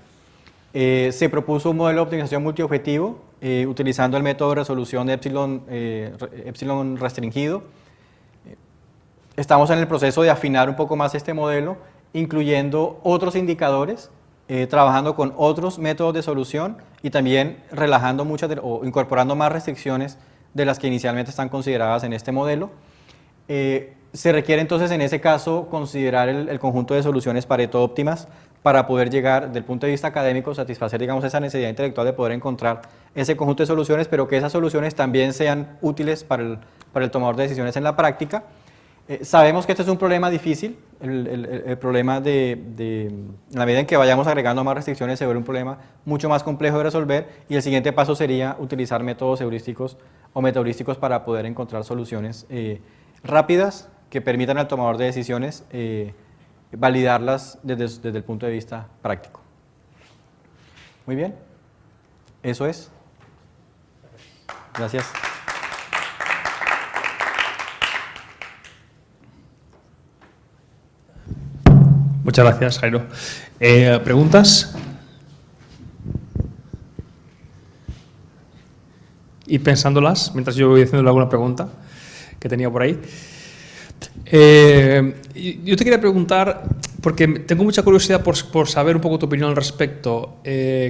Se propuso un modelo de optimización multiobjetivo utilizando el método de resolución de epsilon restringido. Estamos en el proceso de afinar un poco más este modelo, incluyendo otros indicadores, trabajando con otros métodos de solución y también relajando o incorporando más restricciones de las que inicialmente están consideradas en este modelo. Se requiere entonces en ese caso considerar el conjunto de soluciones Pareto óptimas para poder llegar, desde el punto de vista académico, satisfacer, digamos, esa necesidad intelectual de poder encontrar ese conjunto de soluciones, pero que esas soluciones también sean útiles para el tomador de decisiones en la práctica. Sabemos que este es un problema difícil, el problema en la medida en que vayamos agregando más restricciones se vuelve un problema mucho más complejo de resolver, y el siguiente paso sería utilizar métodos heurísticos o metaheurísticos para poder encontrar soluciones rápidas que permitan al tomador de decisiones validarlas desde el punto de vista práctico. Muy bien, eso es. Gracias. Muchas gracias, Jairo. ¿Preguntas? Y pensándolas, mientras yo voy haciendo alguna pregunta que tenía por ahí. Yo te quería preguntar, porque tengo mucha curiosidad por saber un poco tu opinión al respecto.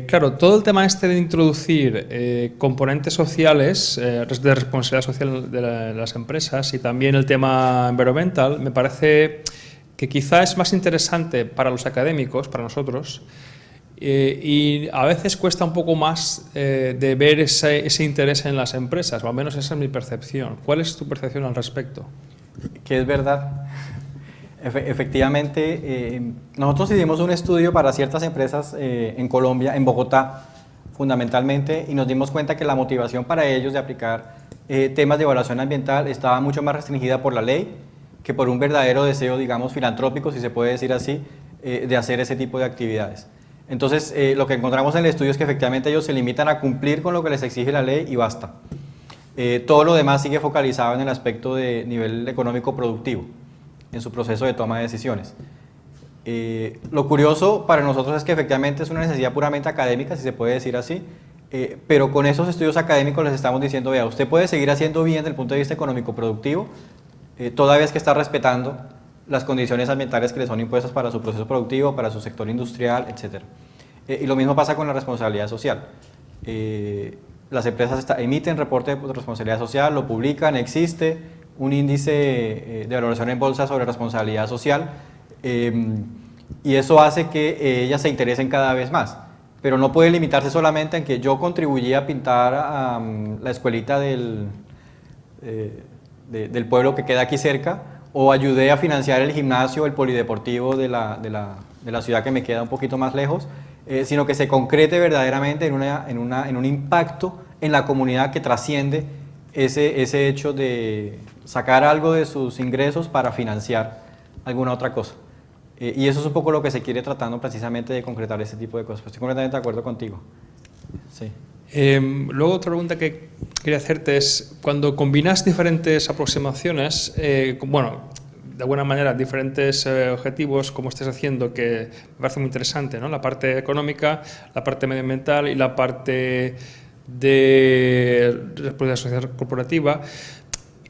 Claro, todo el tema este de introducir componentes sociales, de responsabilidad social de las empresas, y también el tema environmental, me parece que quizá es más interesante para los académicos, para nosotros, y a veces cuesta un poco más de ver ese interés en las empresas, o al menos esa es mi percepción. ¿Cuál es tu percepción al respecto? Que es verdad. Efectivamente, nosotros hicimos un estudio para ciertas empresas en Colombia, en Bogotá, fundamentalmente, y nos dimos cuenta que la motivación para ellos de aplicar temas de evaluación ambiental estaba mucho más restringida por la ley que por un verdadero deseo, digamos, filantrópico, si se puede decir así, de hacer ese tipo de actividades. Entonces, lo que encontramos en el estudio es que efectivamente ellos se limitan a cumplir con lo que les exige la ley y basta. Todo lo demás sigue focalizado en el aspecto de nivel económico productivo, en su proceso de toma de decisiones. Lo curioso para nosotros es que efectivamente es una necesidad puramente académica, si se puede decir así, pero con esos estudios académicos les estamos diciendo, vea, usted puede seguir haciendo bien desde el punto de vista económico productivo, toda vez que está respetando las condiciones ambientales que le son impuestas para su proceso productivo, para su sector industrial, etc. Y lo mismo pasa con la responsabilidad social. Las empresas emiten reporte de responsabilidad social, lo publican, existe un índice de valoración en bolsa sobre responsabilidad social, y eso hace que ellas se interesen cada vez más. Pero no puede limitarse solamente en que yo contribuí a pintar la escuelita del pueblo que queda aquí cerca, o ayudé a financiar el gimnasio, el polideportivo de la ciudad que me queda un poquito más lejos, sino que se concrete verdaderamente en un impacto en la comunidad que trasciende ese hecho de sacar algo de sus ingresos para financiar alguna otra cosa. Y eso es un poco lo que se quiere tratando precisamente de concretar ese tipo de cosas. Estoy completamente de acuerdo contigo. Sí. Luego otra pregunta que quería hacerte es, cuando combinas diferentes aproximaciones, bueno, de alguna manera diferentes objetivos, como estés haciendo, que me parece muy interesante, ¿no? La parte económica, la parte medioambiental y la parte de responsabilidad social corporativa.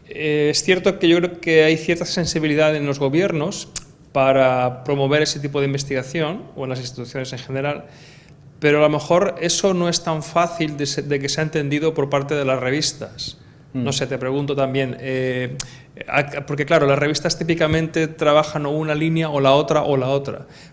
Es cierto que yo creo que hay cierta sensibilidad en los gobiernos para promover ese tipo de investigación, o en las instituciones en general, pero a lo mejor eso no es tan fácil de que sea entendido por parte de las revistas. No sé, te pregunto también, porque claro, las revistas típicamente trabajan o una línea o la otra,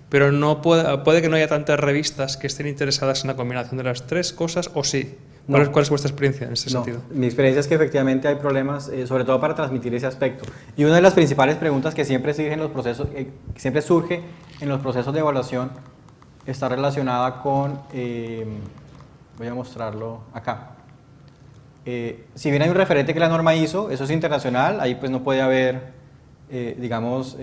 pero no puede que no haya tantas revistas que estén interesadas en la combinación de las tres cosas, ¿o sí? ¿Cuál es vuestra experiencia en este sentido? Mi experiencia es que efectivamente hay problemas, sobre todo para transmitir ese aspecto. Y una de las principales preguntas que siempre surge en los procesos, de evaluación está relacionada con, voy a mostrarlo acá. Si bien hay un referente que es la norma ISO, eso es internacional, ahí pues no puede haber, digamos,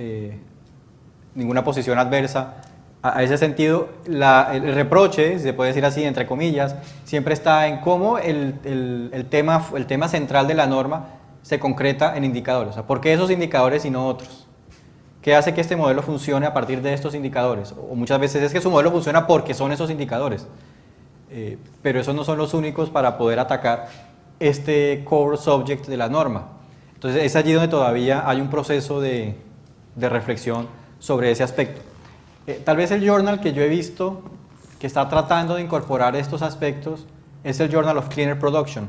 ninguna posición adversa a ese sentido. El reproche, se puede decir así, entre comillas, siempre está en cómo el tema central de la norma se concreta en indicadores. O sea, ¿por qué esos indicadores y no otros? ¿Qué hace que este modelo funcione a partir de estos indicadores? O muchas veces es que su modelo funciona porque son esos indicadores, pero esos no son los únicos para poder atacar este core subject de la norma. Entonces es allí donde todavía hay un proceso de reflexión sobre ese aspecto. Tal vez el journal que yo he visto que está tratando de incorporar estos aspectos es el Journal of Cleaner Production.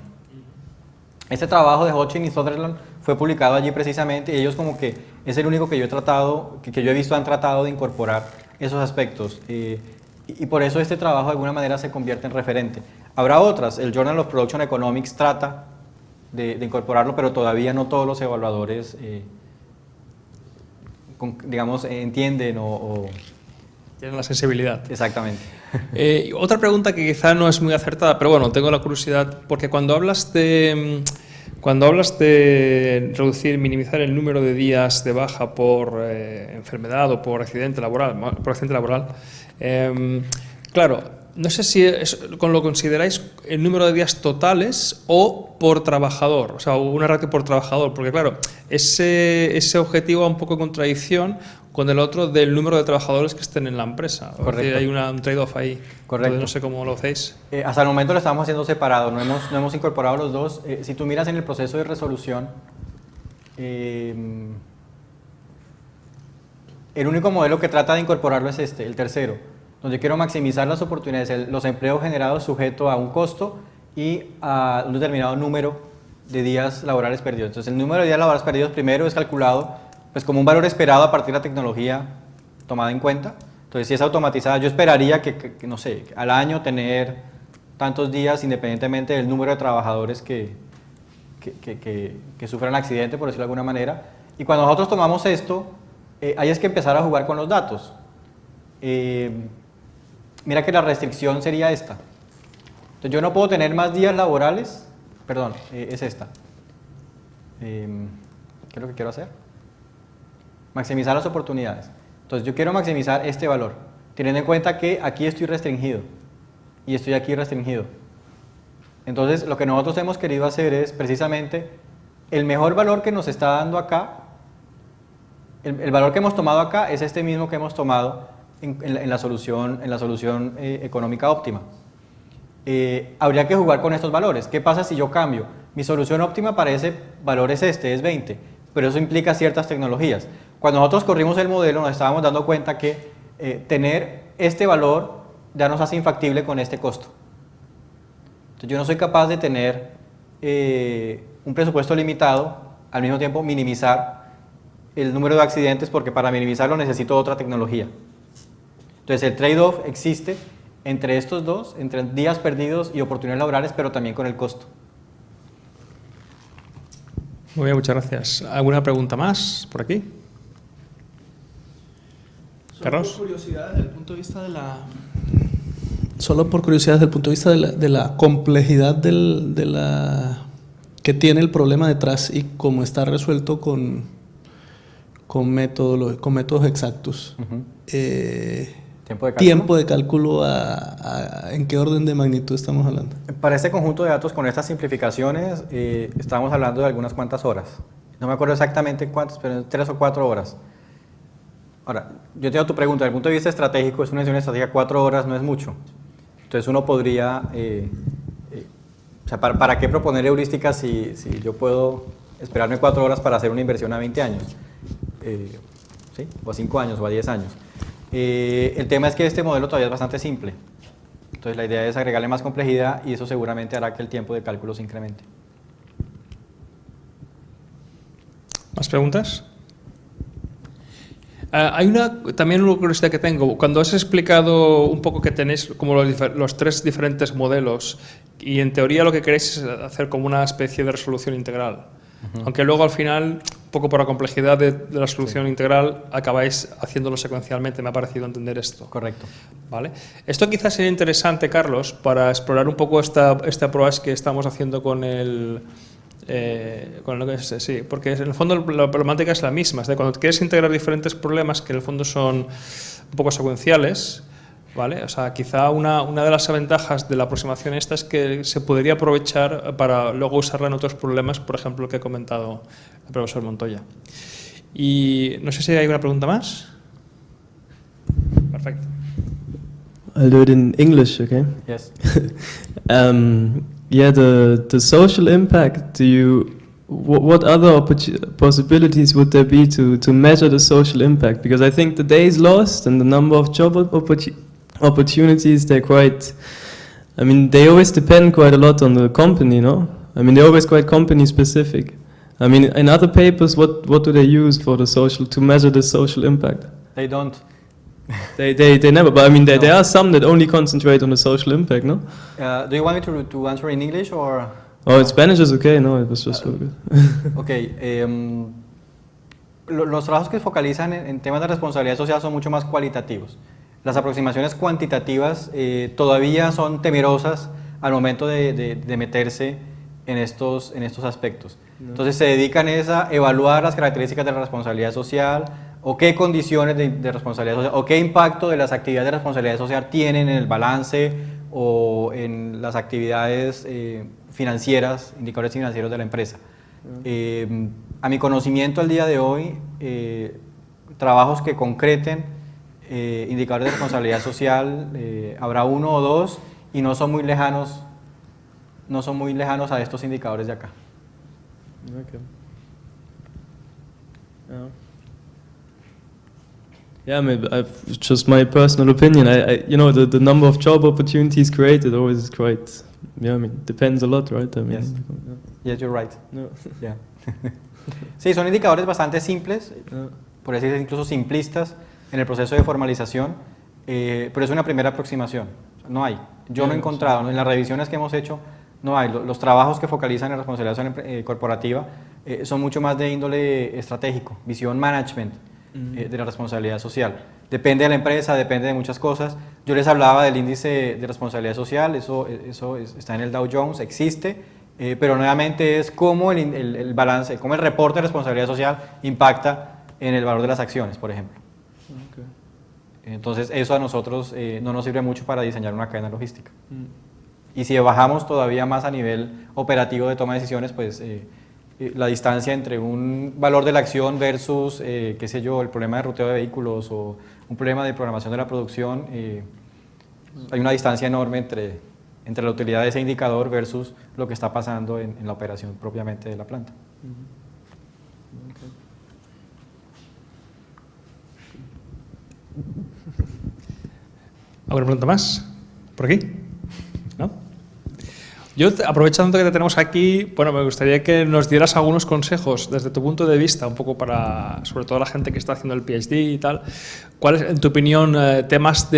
Este trabajo de Hodgkin y Sutherland fue publicado allí precisamente y ellos como que es el único que yo he tratado, que yo he visto han tratado de incorporar esos aspectos y por eso este trabajo de alguna manera se convierte en referente. Habrá otras, el Journal of Production Economics trata de incorporarlo, pero todavía no todos los evaluadores digamos entienden o tienen la sensibilidad. Exactamente. Otra pregunta que quizá no es muy acertada, pero bueno, tengo la curiosidad, porque cuando hablas de reducir, minimizar el número de días de baja por enfermedad o por accidente laboral, claro, no sé si lo consideráis el número de días totales o por trabajador, o sea, una ratio por trabajador, porque claro, ese objetivo va un poco en contradicción con el otro del número de trabajadores que estén en la empresa. Correcto. Hay un trade-off ahí. Correcto. Entonces, no sé cómo lo hacéis. Hasta el momento lo estamos haciendo separado, no hemos incorporado los dos. Si tú miras en el proceso de resolución, el único modelo que trata de incorporarlo es este, el tercero, donde quiero maximizar las oportunidades, los empleos generados sujeto a un costo y a un determinado número de días laborales perdidos. Entonces el número de días laborales perdidos primero es calculado pues como un valor esperado a partir de la tecnología tomada en cuenta. Entonces si es automatizada, yo esperaría que no sé, al año tener tantos días independientemente del número de trabajadores que sufran accidente, por decirlo de alguna manera. Y cuando nosotros tomamos esto, ahí es que empezar a jugar con los datos. Mira que la restricción sería esta. Entonces yo no puedo tener más días laborales, perdón, es esta. ¿Qué es lo que quiero hacer? Maximizar las oportunidades. Entonces yo quiero maximizar este valor, teniendo en cuenta que aquí estoy restringido y estoy aquí restringido. Entonces lo que nosotros hemos querido hacer es precisamente el mejor valor que nos está dando acá, el valor que hemos tomado acá es este mismo que hemos tomado en la solución económica óptima. Habría que jugar con estos valores. ¿Qué pasa si yo cambio? Mi solución óptima para ese valor es este, es 20, pero eso implica ciertas tecnologías. Cuando nosotros corrimos el modelo nos estábamos dando cuenta que tener este valor ya nos hace infactible con este costo. Entonces yo no soy capaz de tener un presupuesto limitado, al mismo tiempo minimizar el número de accidentes porque para minimizarlo necesito otra tecnología. Entonces el trade-off existe entre estos dos, entre días perdidos y oportunidades laborales, pero también con el costo. Muy bien, muchas gracias. ¿Alguna pregunta más por aquí? Carlos. Por curiosidad, desde el punto de vista de la... Solo por curiosidad, desde el punto de vista de la complejidad que tiene el problema detrás y cómo está resuelto con métodos exactos. ¿Tiempo de cálculo ¿en qué orden de magnitud estamos hablando? Para este conjunto de datos con estas simplificaciones estamos hablando de algunas cuantas horas. No me acuerdo exactamente cuántas, pero 3 o 4 horas. Ahora, yo te hago tu pregunta, desde el punto de vista estratégico, es una decisión estratégica, 4 horas no es mucho. Entonces uno podría, o sea, ¿para qué proponer heurísticas si yo puedo esperarme 4 horas para hacer una inversión a 20 años? ¿Sí? O a 5 años o a 10 años. El tema es que este modelo todavía es bastante simple. Entonces la idea es agregarle más complejidad y eso seguramente hará que el tiempo de cálculo se incremente. ¿Más preguntas? Hay también una curiosidad que tengo. Cuando has explicado un poco que tenéis como los 3 diferentes modelos y en teoría lo que queréis es hacer como una especie de resolución integral, aunque luego al final, un poco por la complejidad de la solución integral, acabáis haciéndolo secuencialmente, me ha parecido entender esto. Correcto. ¿Vale? Esto quizás sería interesante, Carlos, para explorar un poco esta approach que estamos haciendo con lo que es, sí, porque en el fondo la problemática es la misma, es de cuando quieres integrar diferentes problemas que en el fondo son un poco secuenciales, ¿vale? O sea, quizá una de las ventajas de la aproximación esta es que se podría aprovechar para luego usarla en otros problemas, por ejemplo, el que ha comentado el profesor Montoya. Y no sé si hay una pregunta más. Perfecto. I'll do it in English, okay? Yes. Yeah, the social impact, what other possibilities would there be to measure the social impact? Because I think the days lost and the number of job opportunities, they're quite, I mean, they always depend quite a lot on the company, no? I mean, they're always quite company specific. I mean, in other papers, what do they use for to measure the social impact? They don't. They never, but I mean, there are some that only concentrate on the social impact, no? Do you want me to answer in English or? Oh, in Spanish is okay, no, it was just so good. Ok, los trabajos que focalizan en temas de responsabilidad social son mucho más cualitativos. Las aproximaciones cuantitativas todavía son temerosas al momento de meterse en estos aspectos. Entonces se dedican a evaluar las características de la responsabilidad social, o qué condiciones de responsabilidad social, o qué impacto de las actividades de responsabilidad social tienen en el balance o en las actividades financieras, indicadores financieros de la empresa. A mi conocimiento al día de hoy, trabajos que concreten indicadores de responsabilidad social, habrá uno o dos y no son muy lejanos a estos indicadores de acá. Okay. Yeah, I mean, just my personal opinion. You know, the number of job opportunities created always is quite. Yeah, I mean, depends a lot, right? I mean, Yes. Yes, you're right. No. Yeah. Sí, son indicadores bastante simples, por decir incluso simplistas en el proceso de formalización, pero es una primera aproximación. No hay. Yo no he encontrado, ¿no? En las revisiones que hemos hecho, no hay. Los trabajos que focalizan en responsabilidad corporativa son mucho más de índole estratégico, visión management de la responsabilidad social. Depende de la empresa, depende de muchas cosas. Yo les hablaba del índice de responsabilidad social, eso está en el Dow Jones, existe, pero nuevamente es cómo el balance, cómo el reporte de responsabilidad social impacta en el valor de las acciones, por ejemplo. Okay. Entonces eso a nosotros no nos sirve mucho para diseñar una cadena logística. Y si bajamos todavía más a nivel operativo de toma de decisiones, pues la distancia entre un valor de la acción versus, qué sé yo, el problema de ruteo de vehículos o un problema de programación de la producción, hay una distancia enorme entre la utilidad de ese indicador versus lo que está pasando en la operación propiamente de la planta. ¿Alguna pregunta más? ¿Por aquí? ¿No? Yo, aprovechando que te tenemos aquí, bueno, me gustaría que nos dieras algunos consejos desde tu punto de vista, un poco para, sobre todo la gente que está haciendo el PhD y tal. ¿Cuáles, en tu opinión, temas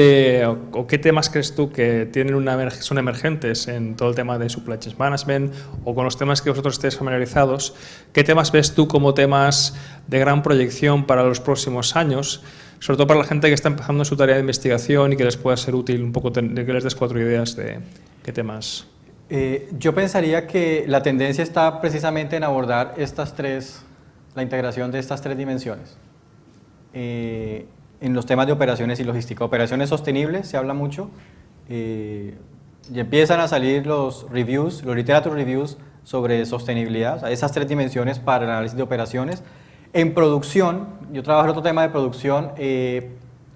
o qué temas crees tú que son emergentes en todo el tema de supply chain management o con los temas que vosotros estéis familiarizados? ¿Qué temas ves tú como temas de gran proyección para los próximos años? Sobre todo para la gente que está empezando su tarea de investigación y que les pueda ser útil un poco, que les des 4 ideas de qué temas. Yo pensaría que la tendencia está precisamente en abordar la integración de estas 3 dimensiones. En los temas de operaciones y logística. Operaciones sostenibles, se habla mucho, y empiezan a salir los literature reviews sobre sostenibilidad, o sea, esas 3 dimensiones para el análisis de operaciones. En producción, yo trabajo en otro tema de producción,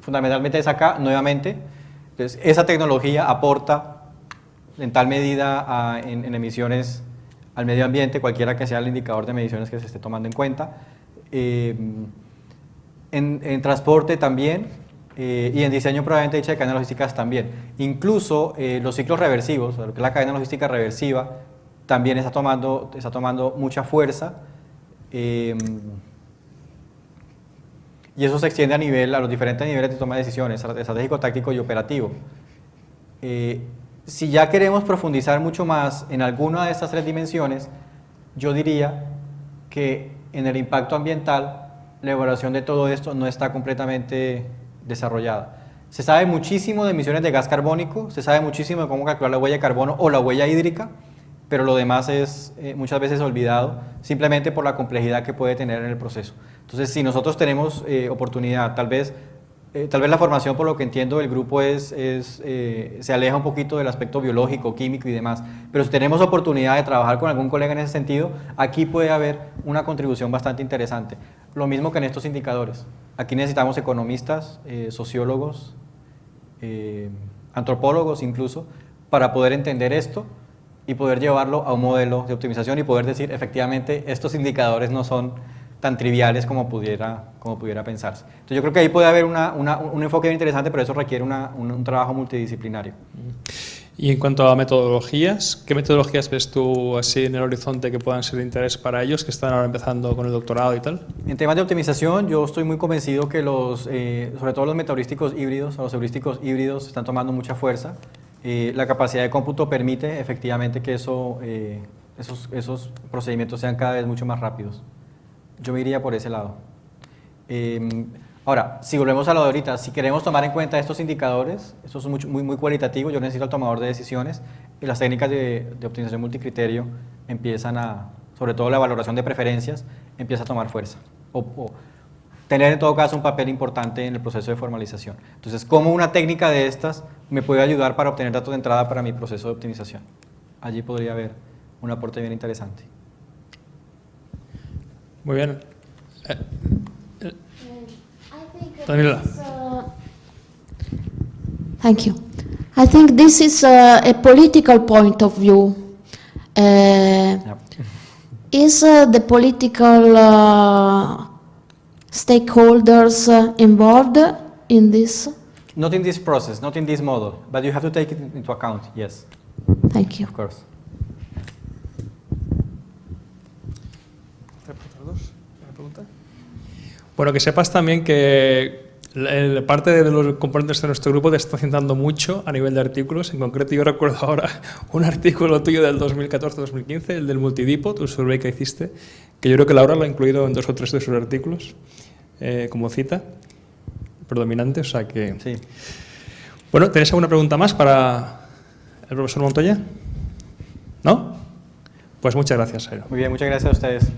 fundamentalmente es acá, nuevamente, entonces esa tecnología aporta en tal medida en emisiones al medio ambiente, cualquiera que sea el indicador de mediciones que se esté tomando en cuenta. En transporte también, y en diseño probablemente dicha de cadenas logísticas también. Incluso los ciclos reversivos, lo que es la cadena logística reversiva, también está tomando mucha fuerza. Y eso se extiende a los diferentes niveles de toma de decisiones, estratégico, táctico y operativo. Si ya queremos profundizar mucho más en alguna de estas 3 dimensiones, yo diría que en el impacto ambiental la evaluación de todo esto no está completamente desarrollada. Se sabe muchísimo de emisiones de gas carbónico, se sabe muchísimo de cómo calcular la huella de carbono o la huella hídrica, pero lo demás es muchas veces olvidado simplemente por la complejidad que puede tener en el proceso. Entonces, si nosotros tenemos oportunidad tal vez Tal vez la formación, por lo que entiendo del grupo, se aleja un poquito del aspecto biológico, químico y demás. Pero si tenemos oportunidad de trabajar con algún colega en ese sentido, aquí puede haber una contribución bastante interesante. Lo mismo que en estos indicadores. Aquí necesitamos economistas, sociólogos, antropólogos incluso, para poder entender esto y poder llevarlo a un modelo de optimización y poder decir, efectivamente, estos indicadores no son tan triviales como pudiera pensarse. Entonces yo creo que ahí puede haber un enfoque bien interesante, pero eso requiere un trabajo multidisciplinario. Y en cuanto a metodologías, ¿qué metodologías ves tú así en el horizonte que puedan ser de interés para ellos, que están ahora empezando con el doctorado y tal? En temas de optimización, yo estoy muy convencido que sobre todo los metaheurísticos híbridos, o los heurísticos híbridos, están tomando mucha fuerza. La capacidad de cómputo permite efectivamente que esos procedimientos sean cada vez mucho más rápidos. Yo me iría por ese lado. Ahora, si volvemos a lo de ahorita, si queremos tomar en cuenta estos indicadores, esto es muy cualitativo, yo necesito al tomador de decisiones y las técnicas de optimización multicriterio empiezan sobre todo la valoración de preferencias, empieza a tomar fuerza. O tener en todo caso un papel importante en el proceso de formalización. Entonces, ¿cómo una técnica de estas me puede ayudar para obtener datos de entrada para mi proceso de optimización? Allí podría haber un aporte bien interesante. Muy bien. Daniela. Thank you. I think this is a political point of view. Is the political stakeholders involved in this? Not in this process, not in this model, but you have to take it into account, yes. Thank you. Of course. Bueno, que sepas también que parte de los componentes de nuestro grupo te está citando mucho a nivel de artículos. En concreto, yo recuerdo ahora un artículo tuyo del 2014-2015, el del multidipo, tu survey que hiciste, que yo creo que Laura lo ha incluido en 2 o 3 de sus artículos como cita predominante. O sea que... Sí. Bueno, ¿tenéis alguna pregunta más para el profesor Montoya? ¿No? Pues muchas gracias, Jairo. Muy bien, muchas gracias a ustedes.